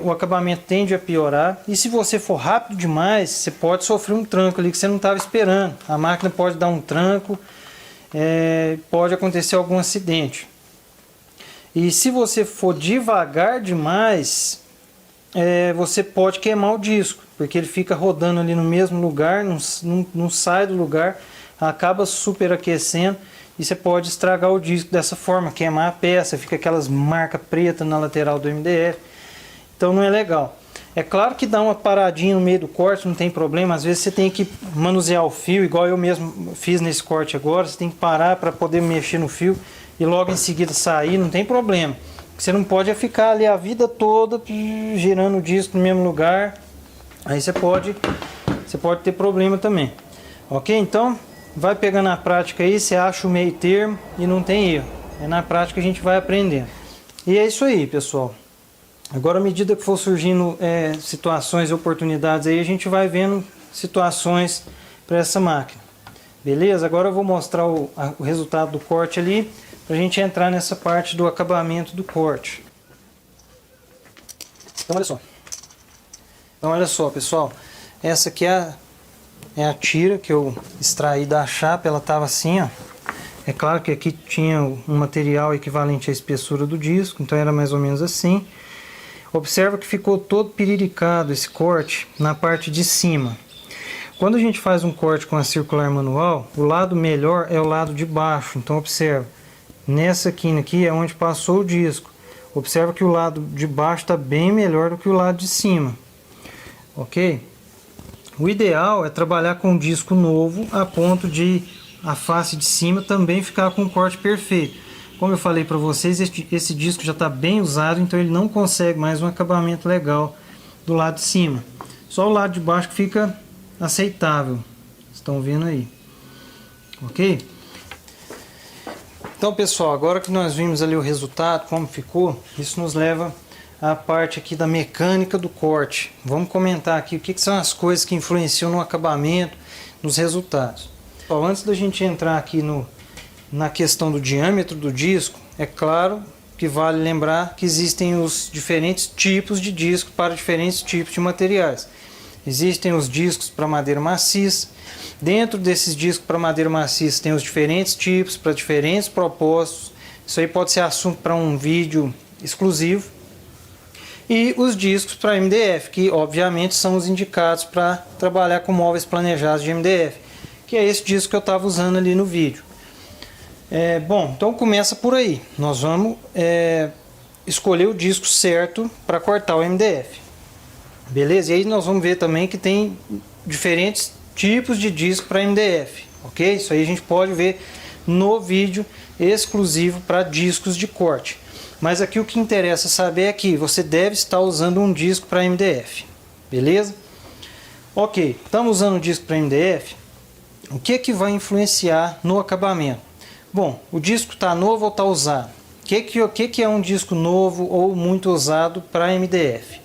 O acabamento tende a piorar. E se você for rápido demais, você pode sofrer um tranco ali que você não estava esperando. A máquina pode dar um tranco, pode acontecer algum acidente. E se você for devagar demais, você pode queimar o disco, porque ele fica rodando ali no mesmo lugar, não sai do lugar, acaba superaquecendo e você pode estragar o disco dessa forma, queimar a peça, fica aquelas marcas pretas na lateral do MDF. Então não é legal. É claro que dá uma paradinha no meio do corte, não tem problema. Às vezes você tem que manusear o fio, igual eu mesmo fiz nesse corte agora. Você tem que parar para poder mexer no fio e logo em seguida sair, não tem problema. Você não pode ficar ali a vida toda girando o disco no mesmo lugar. Aí você pode ter problema também. Ok? Então vai pegando na prática aí, você acha o meio termo e não tem erro. Na prática a gente vai aprendendo. E é isso aí, pessoal. Agora, à medida que for surgindo situações e oportunidades aí, a gente vai vendo situações para essa máquina. Beleza? Agora eu vou mostrar o resultado do corte ali, para a gente entrar nessa parte do acabamento do corte. Então olha só, pessoal. Essa aqui é a tira que eu extraí da chapa, ela estava assim, ó. É claro que aqui tinha um material equivalente à espessura do disco, então era mais ou menos assim. Observa que ficou todo piriricado esse corte na parte de cima. Quando a gente faz um corte com a circular manual, o lado melhor é o lado de baixo. Então observa, nessa quina aqui é onde passou o disco. Observa que o lado de baixo está bem melhor do que o lado de cima. Ok? O ideal é trabalhar com um disco novo a ponto de a face de cima também ficar com um corte perfeito. Como eu falei para vocês, esse disco já está bem usado, então ele não consegue mais um acabamento legal do lado de cima. Só o lado de baixo que fica aceitável. Estão vendo aí. Ok? Então, pessoal, agora que nós vimos ali o resultado, como ficou, isso nos leva à parte aqui da mecânica do corte. Vamos comentar aqui o que são as coisas que influenciam no acabamento, nos resultados. Então, antes da gente entrar aqui na questão do diâmetro do disco, é claro que vale lembrar que existem os diferentes tipos de disco para diferentes tipos de materiais. Existem os discos para madeira maciça. Dentro desses discos para madeira maciça tem os diferentes tipos para diferentes propósitos. Isso aí pode ser assunto para um vídeo exclusivo. E os discos para MDF, que obviamente são os indicados para trabalhar com móveis planejados de MDF, que é esse disco que eu estava usando ali no vídeo. Bom, então começa por aí. Nós vamos escolher o disco certo para cortar o MDF. Beleza? E aí nós vamos ver também que tem diferentes tipos de disco para MDF, ok? Isso aí a gente pode ver no vídeo exclusivo para discos de corte. Mas aqui o que interessa saber é que você deve estar usando um disco para MDF, beleza? Ok, estamos usando um disco para MDF. O que vai influenciar no acabamento? Bom, o disco está novo ou está usado? O que é um disco novo ou muito usado para MDF?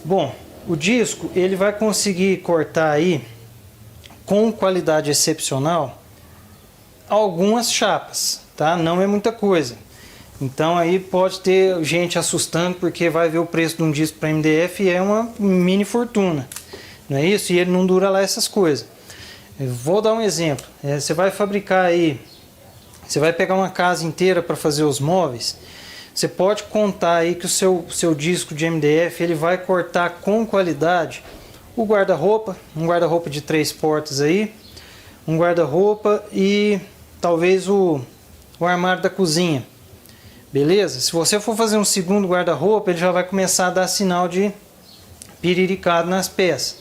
Bom, o disco ele vai conseguir cortar aí com qualidade excepcional algumas chapas, tá? Não é muita coisa. Então aí pode ter gente assustando porque vai ver o preço de um disco para MDF e é uma mini fortuna, não é isso? E ele não dura lá essas coisas. Eu vou dar um exemplo. Você vai fabricar aí, você vai pegar uma casa inteira para fazer os móveis. Você pode contar aí que o seu disco de MDF ele vai cortar com qualidade o guarda-roupa, um guarda-roupa de 3 portas aí, um guarda-roupa e talvez o armário da cozinha. Beleza? Se você for fazer um segundo guarda-roupa, ele já vai começar a dar sinal de piriricado nas peças.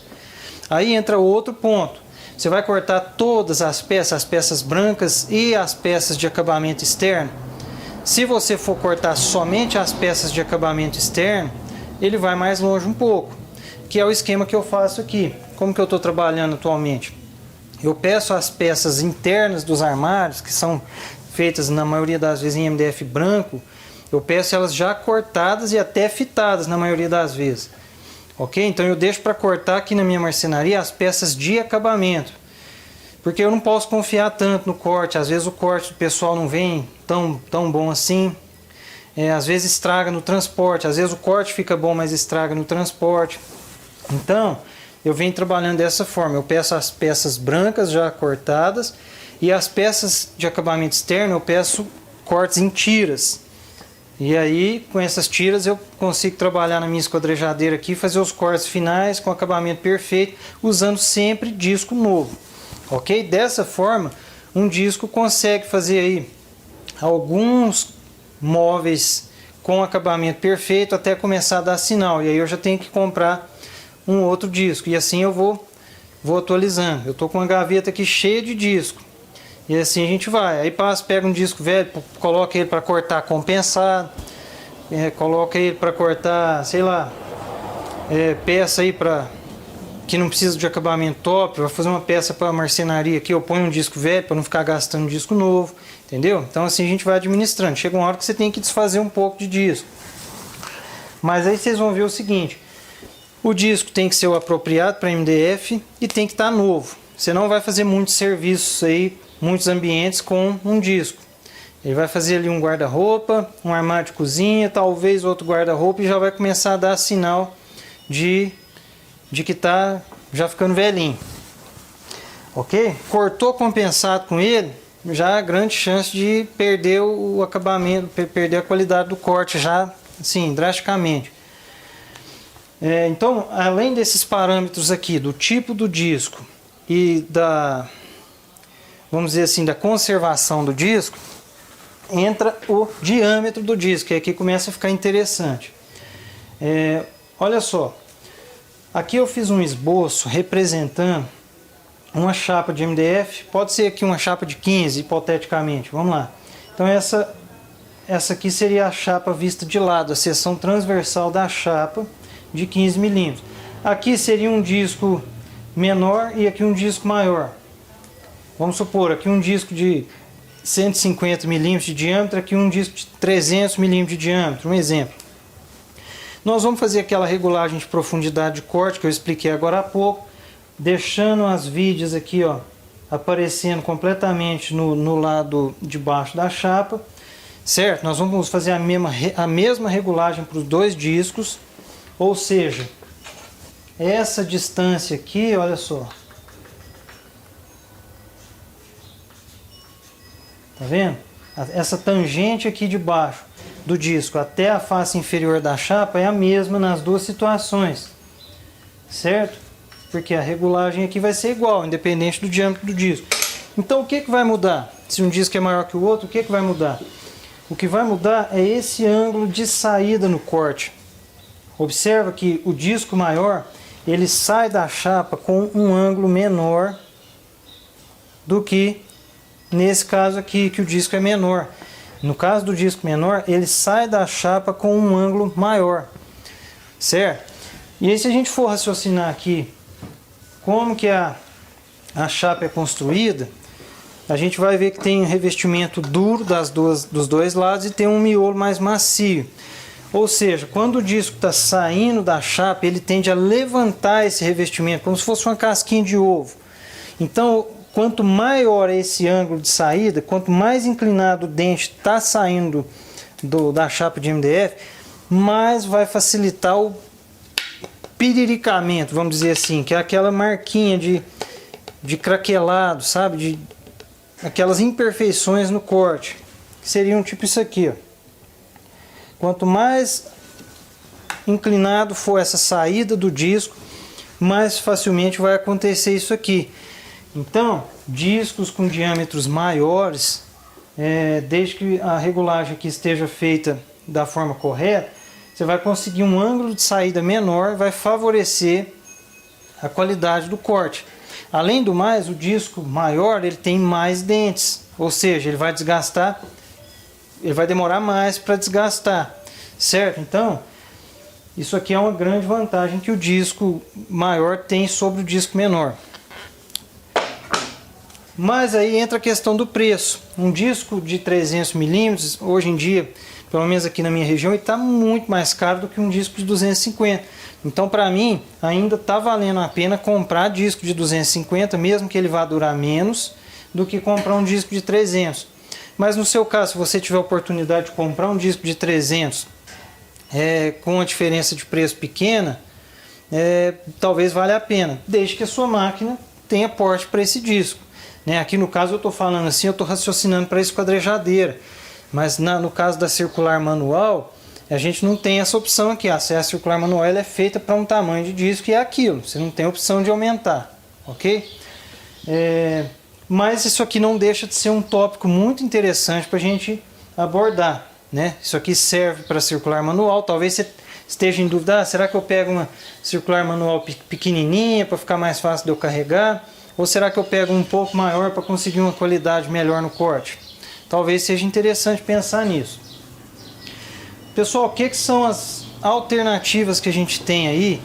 Aí entra outro ponto. Você vai cortar todas as peças brancas e as peças de acabamento externo. Se você for cortar somente as peças de acabamento externo, ele vai mais longe um pouco, que é o esquema que eu faço aqui. Como que eu estou trabalhando atualmente? Eu peço as peças internas dos armários, que são feitas na maioria das vezes em MDF branco, eu peço elas já cortadas e até fitadas na maioria das vezes. Ok? Então eu deixo para cortar aqui na minha marcenaria as peças de acabamento. Porque eu não posso confiar tanto no corte. Às vezes o corte do pessoal não vem tão bom assim. Às vezes estraga no transporte. Às vezes o corte fica bom, mas estraga no transporte. Então, eu venho trabalhando dessa forma. Eu peço as peças brancas já cortadas. E as peças de acabamento externo eu peço cortes em tiras. E aí, com essas tiras, eu consigo trabalhar na minha esquadrejadeira aqui, fazer os cortes finais com acabamento perfeito, usando sempre disco novo. Ok? Dessa forma, um disco consegue fazer aí alguns móveis com acabamento perfeito até começar a dar sinal. E aí eu já tenho que comprar um outro disco. E assim eu vou atualizando. Eu estou com uma gaveta aqui cheia de disco. E assim a gente vai. Aí pega um disco velho, coloca ele para cortar compensado. Coloca ele para cortar, sei lá, peça aí que não precisa de acabamento top. Vai fazer uma peça para marcenaria aqui, eu ponho um disco velho para não ficar gastando um disco novo. Entendeu? Então assim a gente vai administrando. Chega uma hora que você tem que desfazer um pouco de disco. Mas aí vocês vão ver o seguinte. O disco tem que ser o apropriado para MDF e tem que estar novo. Você não vai fazer muitos serviços aí, muitos ambientes com um disco. Ele vai fazer ali um guarda-roupa, um armário de cozinha, talvez outro guarda-roupa e já vai começar a dar sinal de que está já ficando velhinho. Ok? Cortou compensado com ele, já há grande chance de perder o acabamento, perder a qualidade do corte já, assim, drasticamente. Então, além desses parâmetros aqui, do tipo do disco e vamos dizer assim, da conservação do disco, entra o diâmetro do disco, e aqui começa a ficar interessante. Olha só, aqui eu fiz um esboço representando uma chapa de MDF, pode ser aqui uma chapa de 15, hipoteticamente, vamos lá. Então essa aqui seria a chapa vista de lado, a seção transversal da chapa de 15 milímetros. Aqui seria um disco menor e aqui um disco maior. Vamos supor, aqui um disco de 150 milímetros de diâmetro, aqui um disco de 300 milímetros de diâmetro, um exemplo. Nós vamos fazer aquela regulagem de profundidade de corte que eu expliquei agora há pouco, deixando as vigas aqui, ó, aparecendo completamente no lado de baixo da chapa, certo? Nós vamos fazer a mesma regulagem para os dois discos, ou seja, essa distância aqui, olha só, tá vendo? Essa tangente aqui de baixo do disco até a face inferior da chapa é a mesma nas duas situações, certo? Porque a regulagem aqui vai ser igual, independente do diâmetro do disco. Então o que vai mudar? Se um disco é maior que o outro, o que vai mudar? O que vai mudar é esse ângulo de saída no corte. Observa que o disco maior, ele sai da chapa com um ângulo menor do que nesse caso aqui, que o disco é menor. No caso do disco menor, ele sai da chapa com um ângulo maior, certo? E aí se a gente for raciocinar aqui como que a chapa é construída, a gente vai ver que tem um revestimento duro dos dois lados e tem um miolo mais macio. Ou seja, quando o disco está saindo da chapa, ele tende a levantar esse revestimento, como se fosse uma casquinha de ovo. Então, quanto maior é esse ângulo de saída, quanto mais inclinado o dente está saindo da chapa de MDF, mais vai facilitar o piriricamento, vamos dizer assim, que é aquela marquinha de craquelado, sabe? Aquelas imperfeições no corte, que seriam tipo isso aqui, ó. Quanto mais inclinado for essa saída do disco, mais facilmente vai acontecer isso aqui. Então, discos com diâmetros maiores, desde que a regulagem aqui esteja feita da forma correta, você vai conseguir um ângulo de saída menor, vai favorecer a qualidade do corte. Além do mais, o disco maior ele tem mais dentes, ou seja, ele vai desgastar, ele vai demorar mais para desgastar, certo? Então, isso aqui é uma grande vantagem que o disco maior tem sobre o disco menor. Mas aí entra a questão do preço. Um disco de 300 milímetros, hoje em dia, pelo menos aqui na minha região, está muito mais caro do que um disco de 250. Então, para mim, ainda está valendo a pena comprar disco de 250, mesmo que ele vá durar menos, do que comprar um disco de 300. Mas no seu caso, se você tiver a oportunidade de comprar um disco de 300, com uma diferença de preço pequena, talvez valha a pena, desde que a sua máquina tenha porte para esse disco. Aqui no caso eu estou falando assim, eu estou raciocinando para esquadrejadeira, mas no caso da circular manual, a gente não tem essa opção aqui. A circular manual ela é feita para um tamanho de disco e é aquilo, você não tem opção de aumentar, ok? Mas isso aqui não deixa de ser um tópico muito interessante para a gente abordar, né? Isso aqui serve para circular manual. Talvez você esteja em dúvida, será que eu pego uma circular manual pequenininha para ficar mais fácil de eu carregar? Ou será que eu pego um pouco maior para conseguir uma qualidade melhor no corte? Talvez seja interessante pensar nisso. Pessoal, o que são as alternativas que a gente tem aí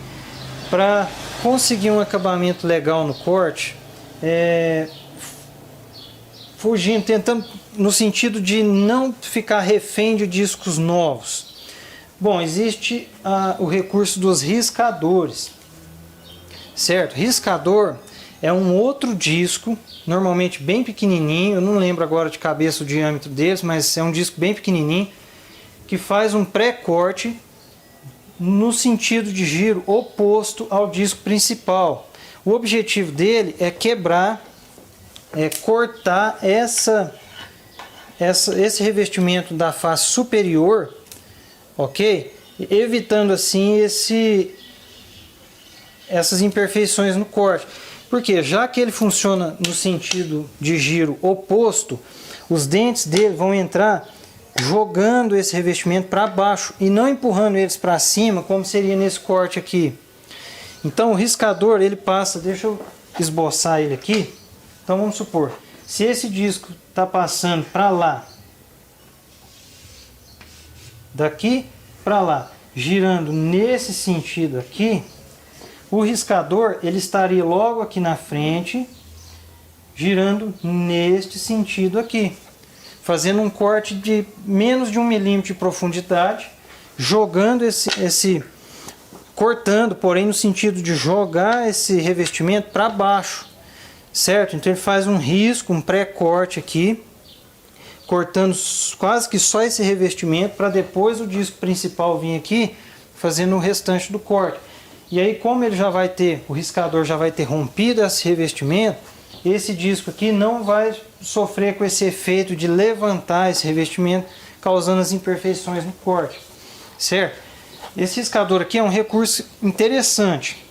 para conseguir um acabamento legal no corte? Fugindo, tentando no sentido de não ficar refém de discos novos. Bom, existe o recurso dos riscadores, certo? Riscador é um outro disco, normalmente bem pequenininho, eu não lembro agora de cabeça o diâmetro deles, mas é um disco bem pequenininho, que faz um pré-corte no sentido de giro oposto ao disco principal. O objetivo dele é quebrar, cortar esse revestimento da face superior, ok? Evitando assim essas imperfeições no corte. Porque já que ele funciona no sentido de giro oposto, os dentes dele vão entrar jogando esse revestimento para baixo e não empurrando eles para cima, como seria nesse corte aqui. Então o riscador ele passa, deixa eu esboçar ele aqui. Então vamos supor, se esse disco está passando para lá, daqui para lá, girando nesse sentido aqui, o riscador ele estaria logo aqui na frente, girando neste sentido aqui, fazendo um corte de menos de 1 milímetro de profundidade, jogando cortando, porém no sentido de jogar esse revestimento para baixo, certo? Então ele faz um risco, um pré-corte aqui, cortando quase que só esse revestimento para depois o disco principal vir aqui fazendo o restante do corte. E aí, como ele já vai ter, o riscador já vai ter rompido esse revestimento, esse disco aqui não vai sofrer com esse efeito de levantar esse revestimento, causando as imperfeições no corte, certo? Esse riscador aqui é um recurso interessante.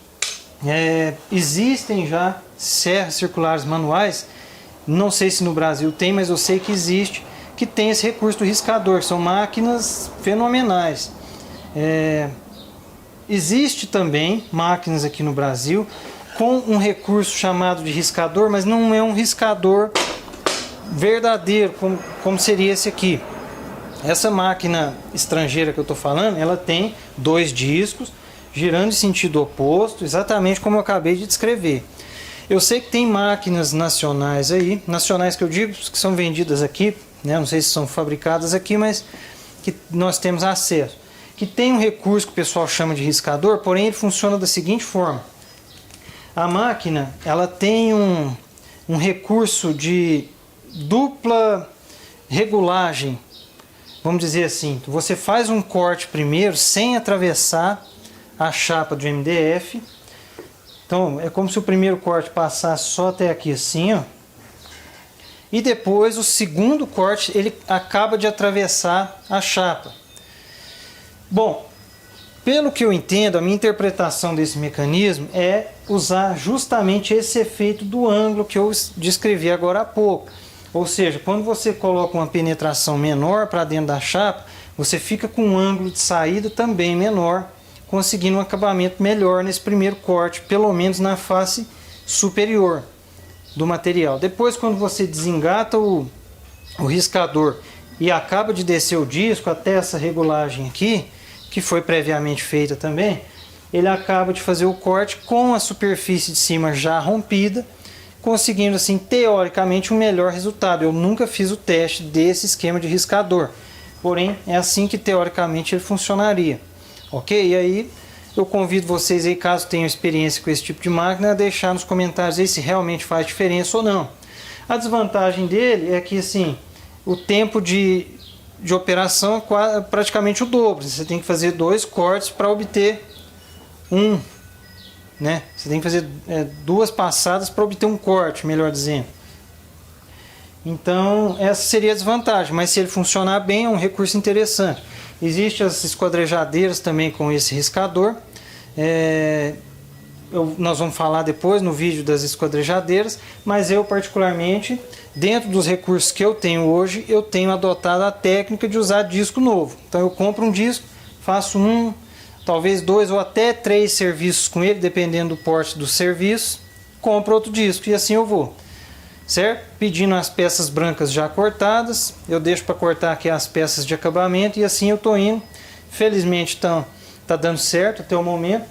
Existem já serras circulares manuais, não sei se no Brasil tem, mas eu sei que existe, que tem esse recurso do riscador, que são máquinas fenomenais. Existe também máquinas aqui no Brasil com um recurso chamado de riscador, mas não é um riscador verdadeiro, como seria esse aqui. Essa máquina estrangeira que eu estou falando, ela tem 2 discos girando em sentido oposto, exatamente como eu acabei de descrever. Eu sei que tem máquinas nacionais aí, nacionais que eu digo que são vendidas aqui, né? Não sei se são fabricadas aqui, mas que nós temos acesso. Que tem um recurso que o pessoal chama de riscador, porém ele funciona da seguinte forma. A máquina ela tem um recurso de dupla regulagem, vamos dizer assim. Você faz um corte primeiro sem atravessar a chapa do MDF. Então é como se o primeiro corte passasse só até aqui assim, ó. E depois o segundo corte ele acaba de atravessar a chapa. Bom, pelo que eu entendo, a minha interpretação desse mecanismo é usar justamente esse efeito do ângulo que eu descrevi agora há pouco. Ou seja, quando você coloca uma penetração menor para dentro da chapa, você fica com um ângulo de saída também menor, conseguindo um acabamento melhor nesse primeiro corte, pelo menos na face superior do material. Depois, quando você desengata o riscador e acaba de descer o disco até essa regulagem aqui, que foi previamente feita também, ele acaba de fazer o corte com a superfície de cima já rompida, conseguindo assim teoricamente um melhor resultado. Eu nunca fiz o teste desse esquema de riscador, porém é assim que teoricamente ele funcionaria, ok? E aí eu convido vocês aí, caso tenham experiência com esse tipo de máquina, a deixar nos comentários aí se realmente faz diferença ou não. A desvantagem dele é que assim, o tempo de operação é praticamente o dobro. Você tem que fazer 2 cortes para obter um, né? Você tem que fazer 2 passadas para obter um corte, melhor dizendo. Então essa seria a desvantagem, mas se ele funcionar bem é um recurso interessante. Existem as esquadrejadeiras também com esse riscador. Nós vamos falar depois no vídeo das esquadrejadeiras, mas eu particularmente, dentro dos recursos que eu tenho hoje, eu tenho adotado a técnica de usar disco novo. Então eu compro um disco, faço talvez 2 ou até 3 serviços com ele, dependendo do porte do serviço, compro outro disco e assim eu vou, certo? Pedindo as peças brancas já cortadas, eu deixo para cortar aqui as peças de acabamento e assim eu estou indo. Felizmente tá dando certo até o momento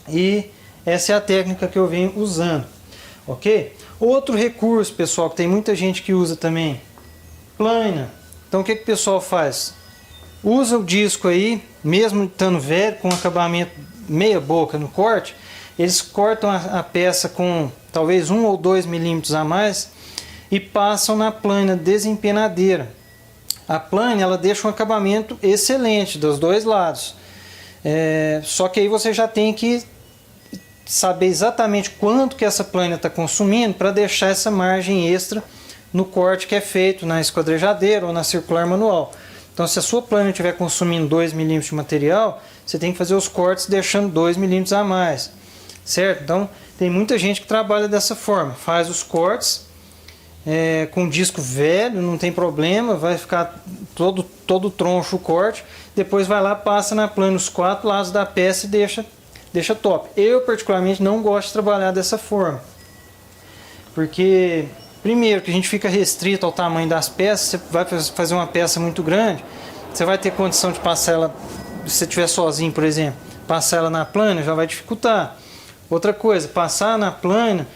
e essa é a técnica que eu venho usando, ok? Outro recurso, pessoal, que tem muita gente que usa também, plana. Então o que o pessoal faz? Usa o disco aí, mesmo estando velho, com acabamento meia boca no corte, eles cortam a peça com talvez 1 ou 2 milímetros a mais e passam na plana desempenadeira. A plana ela deixa um acabamento excelente dos 2 lados. Só que aí você já tem que saber exatamente quanto que essa plana está consumindo para deixar essa margem extra no corte que é feito na esquadrejadeira ou na circular manual. Então se a sua plana estiver consumindo 2 milímetros de material, você tem que fazer os cortes deixando 2 milímetros a mais, certo? Então tem muita gente que trabalha dessa forma, faz os cortes com disco velho, não tem problema, vai ficar todo troncho o corte, depois vai lá, passa na plana os 4 lados da peça e deixa top. Eu particularmente não gosto de trabalhar dessa forma, porque primeiro que a gente fica restrito ao tamanho das peças. Você vai fazer uma peça muito grande, você vai ter condição de passar ela, se você estiver sozinho, por exemplo, passar ela na plana já vai dificultar. Outra coisa, passar na plana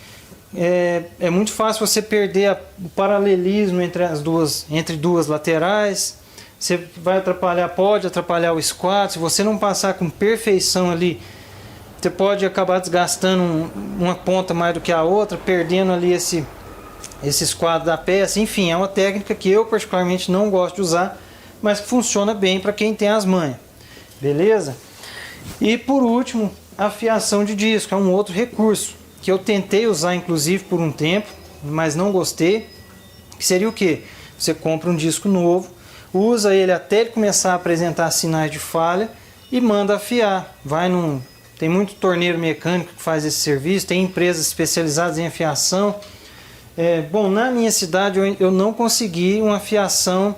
é muito fácil você perder o paralelismo entre duas laterais. Você vai atrapalhar, pode atrapalhar o esquadro. Se você não passar com perfeição ali, você pode acabar desgastando uma ponta mais do que a outra, perdendo ali esse esquadro da peça. Enfim, é uma técnica que eu particularmente não gosto de usar, mas que funciona bem para quem tem as manhas. Beleza? E por último, a fiação de disco é um outro recurso que eu tentei usar inclusive por um tempo, mas não gostei. Que seria o que? Você compra um disco novo, usa ele até ele começar a apresentar sinais de falha e manda afiar. Tem muito torneiro mecânico que faz esse serviço, tem empresas especializadas em afiação. Bom, na minha cidade eu não consegui uma afiação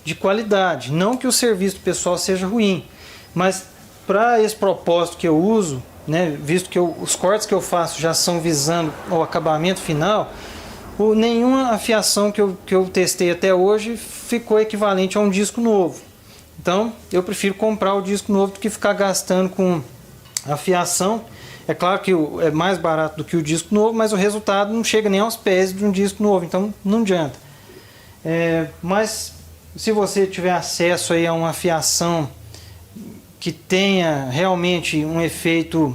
de qualidade. Não que o serviço do pessoal seja ruim, mas para esse propósito que eu uso, né, visto que os cortes que eu faço já são visando o acabamento final, nenhuma afiação que eu testei até hoje ficou equivalente a um disco novo. Então eu prefiro comprar o disco novo do que ficar gastando com afiação. É claro que é mais barato do que o disco novo, mas o resultado não chega nem aos pés de um disco novo, então não adianta. Mas se você tiver acesso aí a uma afiação que tenha realmente um efeito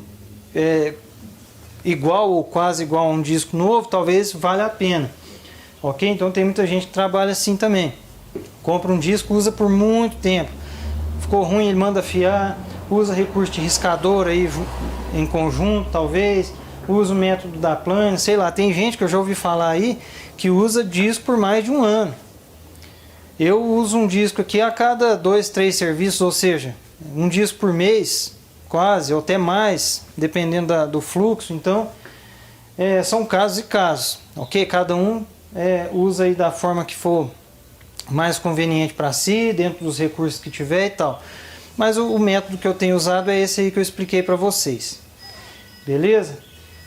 igual ou quase igual a um disco novo, talvez valha a pena. Ok? Então tem muita gente que trabalha assim também. Compra um disco, usa por muito tempo. Ficou ruim, ele manda afiar, usa recurso de riscador aí em conjunto, talvez. Usa o método da plana, sei lá. Tem gente que eu já ouvi falar aí que usa disco por mais de um ano. Eu uso um disco aqui a cada 2, 3 serviços, ou seja, um disco por mês, quase, ou até mais, dependendo do fluxo. Então, são casos e casos, ok? Cada um usa aí da forma que for mais conveniente para si, dentro dos recursos que tiver e tal. Mas o método que eu tenho usado é esse aí que eu expliquei para vocês. Beleza?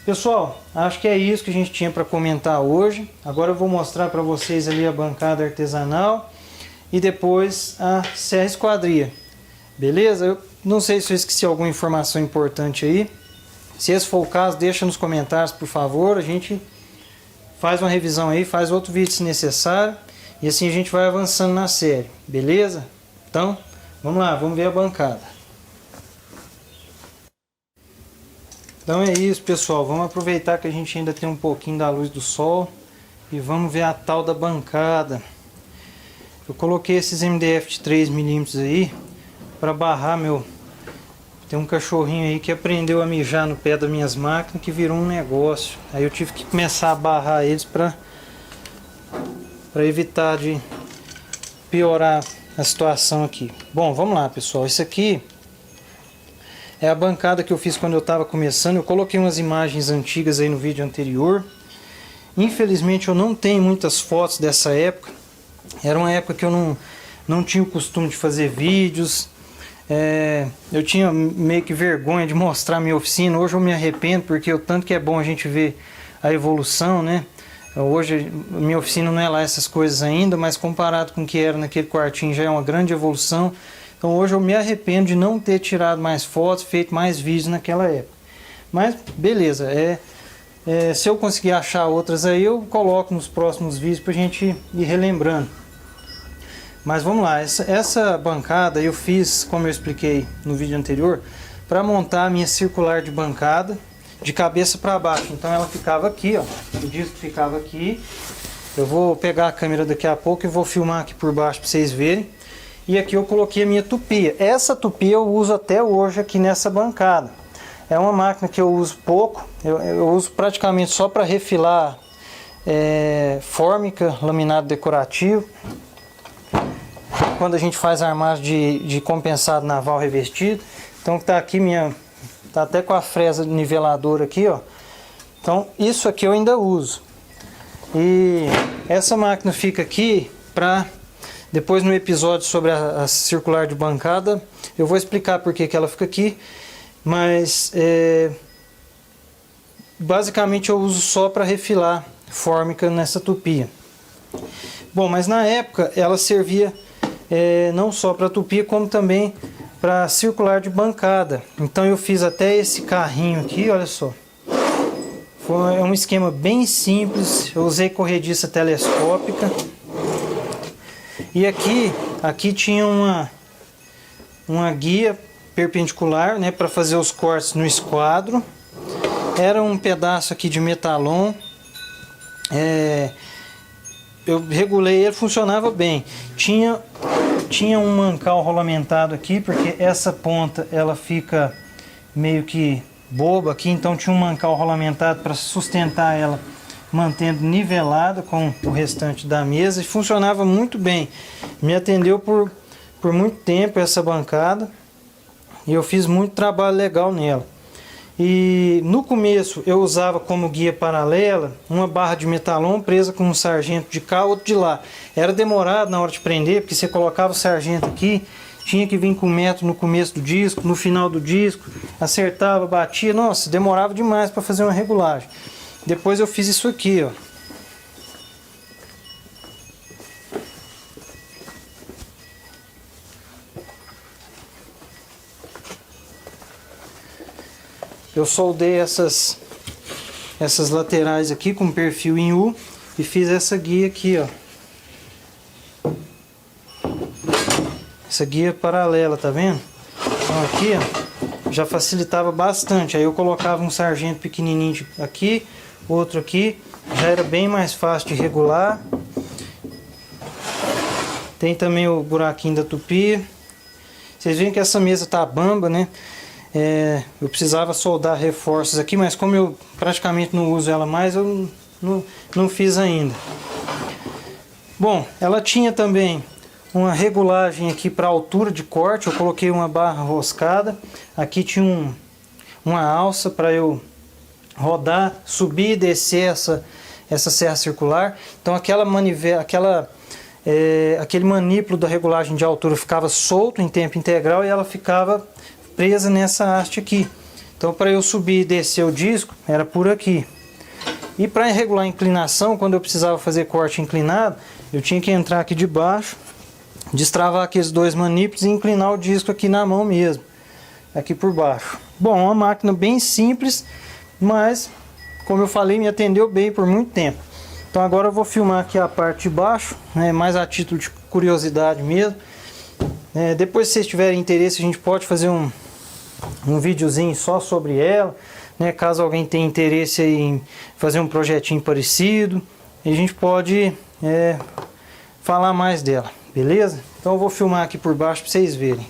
Pessoal, acho que é isso que a gente tinha para comentar hoje. Agora eu vou mostrar para vocês ali a bancada artesanal e depois a serra esquadria. Beleza? Eu não sei se eu esqueci alguma informação importante aí. Se esse for o caso, deixa nos comentários, por favor. A gente faz uma revisão aí, faz outro vídeo se necessário. E assim a gente vai avançando na série. Beleza? Então, vamos lá, vamos ver a bancada. Então é isso, pessoal. Vamos aproveitar que a gente ainda tem um pouquinho da luz do sol e vamos ver a tal da bancada. Eu coloquei esses MDF de 3mm aí para barrar Tem um cachorrinho aí que aprendeu a mijar no pé das minhas máquinas, que virou um negócio. Aí eu tive que começar a barrar eles para evitar de piorar a situação aqui. Bom, vamos lá, pessoal. Isso aqui é a bancada que eu fiz quando eu estava começando. Eu coloquei umas imagens antigas aí no vídeo anterior. Infelizmente eu não tenho muitas fotos dessa época. Era uma época que eu não tinha o costume de fazer vídeos. Eu tinha meio que vergonha de mostrar minha oficina. Hoje eu me arrependo, porque o tanto que é bom a gente ver a evolução, né? Hoje minha oficina não é lá essas coisas ainda, mas comparado com o que era naquele quartinho já é uma grande evolução. Então hoje eu me arrependo de não ter tirado mais fotos, feito mais vídeos naquela época. Mas beleza, se eu conseguir achar outras aí, eu coloco nos próximos vídeos para a gente ir relembrando. Mas vamos lá, essa bancada eu fiz, como eu expliquei no vídeo anterior, para montar a minha circular de bancada de cabeça para baixo. Então ela ficava aqui, ó, o disco ficava aqui. Eu vou pegar a câmera daqui a pouco e vou filmar aqui por baixo para vocês verem. E aqui eu coloquei a minha tupia. Essa tupia eu uso até hoje aqui nessa bancada. É uma máquina que eu uso pouco, eu uso praticamente só para refilar fórmica, laminado decorativo. Quando a gente faz armagem de compensado naval revestido. Então tá aqui tá até com a fresa niveladora aqui, ó. Então isso aqui eu ainda uso. E essa máquina fica aqui para depois no episódio sobre a circular de bancada, eu vou explicar por que ela fica aqui, mas basicamente eu uso só para refilar fórmica nessa tupia. Bom, mas na época ela servia não só para tupia, como também para circular de bancada. Então eu fiz até esse carrinho aqui, olha só. Foi um esquema bem simples, eu usei corrediça telescópica. E aqui tinha uma guia perpendicular, né, para fazer os cortes no esquadro. Era um pedaço aqui de metalon. Eu regulei, ele funcionava bem. Tinha um mancal rolamentado aqui, porque essa ponta ela fica meio que boba aqui, então tinha um mancal rolamentado para sustentar ela, mantendo nivelada com o restante da mesa, e funcionava muito bem. Me atendeu por muito tempo essa bancada, e eu fiz muito trabalho legal nela. E no começo eu usava como guia paralela uma barra de metalon presa com um sargento de cá, outro de lá. Era demorado na hora de prender, porque você colocava o sargento aqui, tinha que vir com metro no começo do disco, no final do disco, acertava, batia, nossa, demorava demais para fazer uma regulagem. Depois eu fiz isso aqui, ó. Eu soldei essas laterais aqui com perfil em U e fiz essa guia aqui, ó. Essa guia paralela, tá vendo? Então aqui, ó, já facilitava bastante. Aí eu colocava um sargento pequenininho aqui, outro aqui, já era bem mais fácil de regular. Tem também o buraquinho da tupia. Vocês veem que essa mesa tá bamba, né? Eu precisava soldar reforços aqui, mas como eu praticamente não uso ela mais, eu não fiz ainda. Bom, ela tinha também uma regulagem aqui para altura de corte. Eu coloquei uma barra roscada. Aqui tinha uma alça para eu rodar, subir e descer essa serra circular. Então aquela manivela, aquele manípulo da regulagem de altura ficava solto em tempo integral e ela ficava presa nessa haste aqui. Então para eu subir e descer o disco era por aqui. E para regular a inclinação, quando eu precisava fazer corte inclinado, eu tinha que entrar aqui de baixo, destravar aqueles dois manípulos e inclinar o disco aqui na mão mesmo, aqui por baixo. Bom, uma máquina bem simples, mas como eu falei, me atendeu bem por muito tempo. Então agora eu vou filmar aqui a parte de baixo, né, mais a título de curiosidade mesmo. Depois, se vocês tiverem interesse, a gente pode fazer um videozinho só sobre ela, né? Caso alguém tenha interesse aí em fazer um projetinho parecido, a gente pode falar mais dela, beleza? Então eu vou filmar aqui por baixo para vocês verem.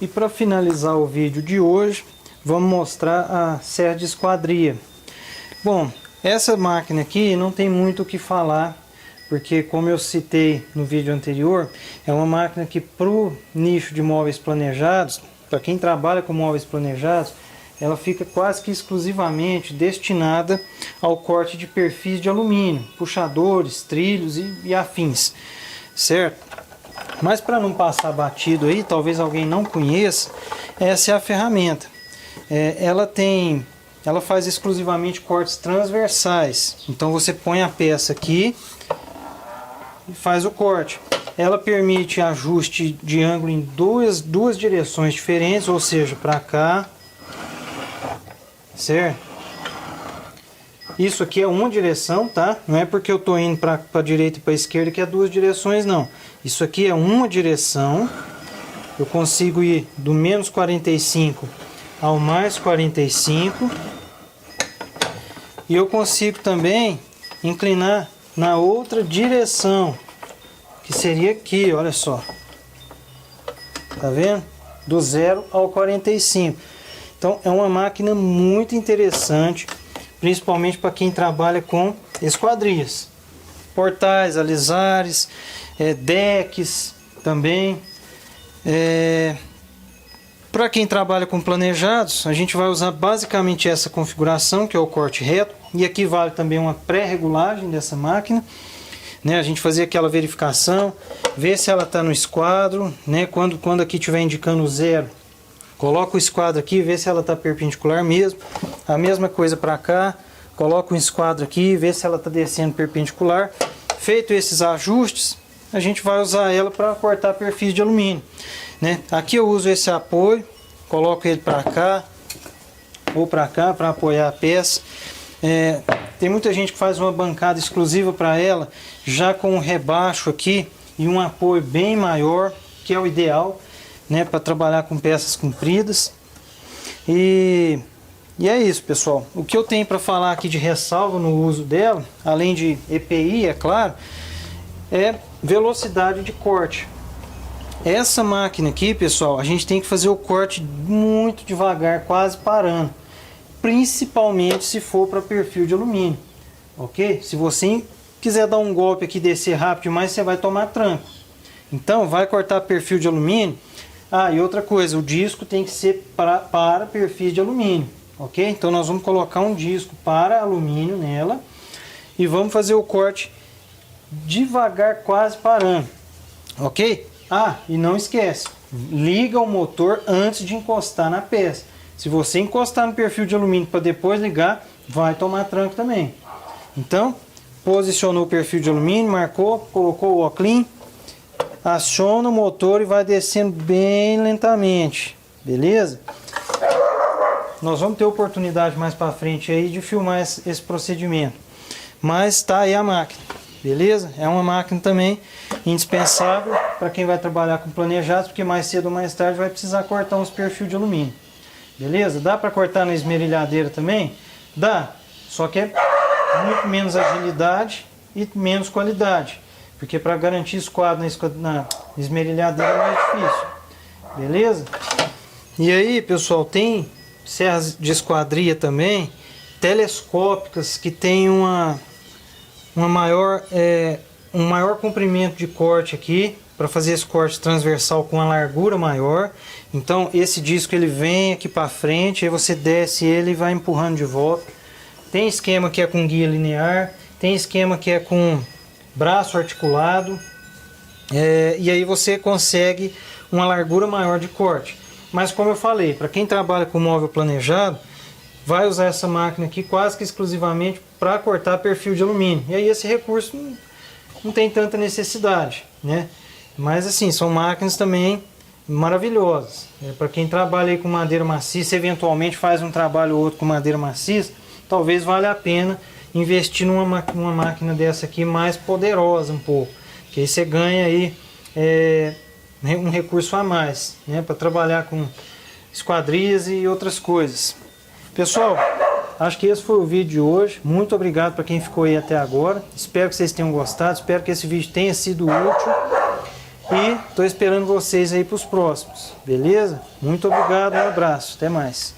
E para finalizar o vídeo de hoje, vamos mostrar a serra de esquadria. Bom, essa máquina aqui não tem muito o que falar, porque como eu citei no vídeo anterior, é uma máquina que para o nicho de móveis planejados, para quem trabalha com móveis planejados, ela fica quase que exclusivamente destinada ao corte de perfis de alumínio, puxadores, trilhos e afins, certo? Mas para não passar batido aí, talvez alguém não conheça, essa é a ferramenta. Ela faz exclusivamente cortes transversais. Então você põe a peça aqui e faz o corte. Ela permite ajuste de ângulo em duas direções diferentes, ou seja, para cá, certo? Isso aqui é uma direção, tá? Não é porque eu estou indo para a direita e para a esquerda que é duas direções, não. Isso aqui é uma direção. Eu consigo ir do menos 45 ao mais 45. E eu consigo também inclinar na outra direção, que seria aqui, olha só. Tá vendo? Do 0 ao 45. Então é uma máquina muito interessante principalmente para quem trabalha com esquadrias. Portais, alisares, decks também. Para quem trabalha com planejados, a gente vai usar basicamente essa configuração, que é o corte reto. E aqui vale também uma pré-regulagem dessa máquina. Né, a gente fazer aquela verificação, ver se ela está no esquadro, né, quando aqui estiver indicando 0, coloca o esquadro aqui, vê se ela está perpendicular mesmo. A mesma coisa para cá, coloca o esquadro aqui, vê se ela está descendo perpendicular. Feito esses ajustes, a gente vai usar ela para cortar perfis de alumínio. Né? Aqui eu uso esse apoio, coloco ele para cá ou para cá para apoiar a peça. Tem muita gente que faz uma bancada exclusiva para ela, já com um rebaixo aqui e um apoio bem maior, que é o ideal, né, para trabalhar com peças compridas. E é isso, pessoal. O que eu tenho para falar aqui de ressalva no uso dela, além de EPI, é claro, é velocidade de corte. Essa máquina aqui, pessoal, a gente tem que fazer o corte muito devagar, quase parando. Principalmente se for para perfil de alumínio, ok? Se você quiser dar um golpe aqui e descer rápido demais, você vai tomar tranco. Então, vai cortar perfil de alumínio. E outra coisa, o disco tem que ser para perfil de alumínio, ok? Então, nós vamos colocar um disco para alumínio nela e vamos fazer o corte devagar, quase parando, ok? E não esquece, liga o motor antes de encostar na peça. Se você encostar no perfil de alumínio para depois ligar, vai tomar tranco também. Então, posicionou o perfil de alumínio, marcou, colocou o óculos, aciona o motor e vai descendo bem lentamente, beleza? Nós vamos ter oportunidade mais para frente aí de filmar esse procedimento. Mas tá aí a máquina, beleza? É uma máquina também indispensável para quem vai trabalhar com planejados, porque mais cedo ou mais tarde vai precisar cortar uns perfis de alumínio. Beleza? Dá para cortar na esmerilhadeira também? Dá, só que é muito menos agilidade e menos qualidade, porque para garantir esquadro na esmerilhadeira é mais difícil. Beleza? E aí, pessoal, tem serras de esquadria também, telescópicas, que tem um maior comprimento de corte aqui, para fazer esse corte transversal com uma largura maior. Então esse disco ele vem aqui para frente, aí você desce ele e vai empurrando de volta. Tem esquema que é com guia linear, tem esquema que é com braço articulado, e aí você consegue uma largura maior de corte. Mas como eu falei, para quem trabalha com móvel planejado, vai usar essa máquina aqui quase que exclusivamente para cortar perfil de alumínio. E aí esse recurso não tem tanta necessidade, né? Mas assim, são máquinas também maravilhosas. Para quem trabalha aí com madeira maciça, eventualmente faz um trabalho ou outro com madeira maciça, talvez valha a pena investir numa máquina dessa aqui mais poderosa um pouco. Que aí você ganha aí um recurso a mais, né? Para trabalhar com esquadrias e outras coisas. Pessoal, acho que esse foi o vídeo de hoje. Muito obrigado para quem ficou aí até agora. Espero que vocês tenham gostado. Espero que esse vídeo tenha sido útil. E estou esperando vocês aí para os próximos. Beleza? Muito obrigado. Um abraço. Até mais.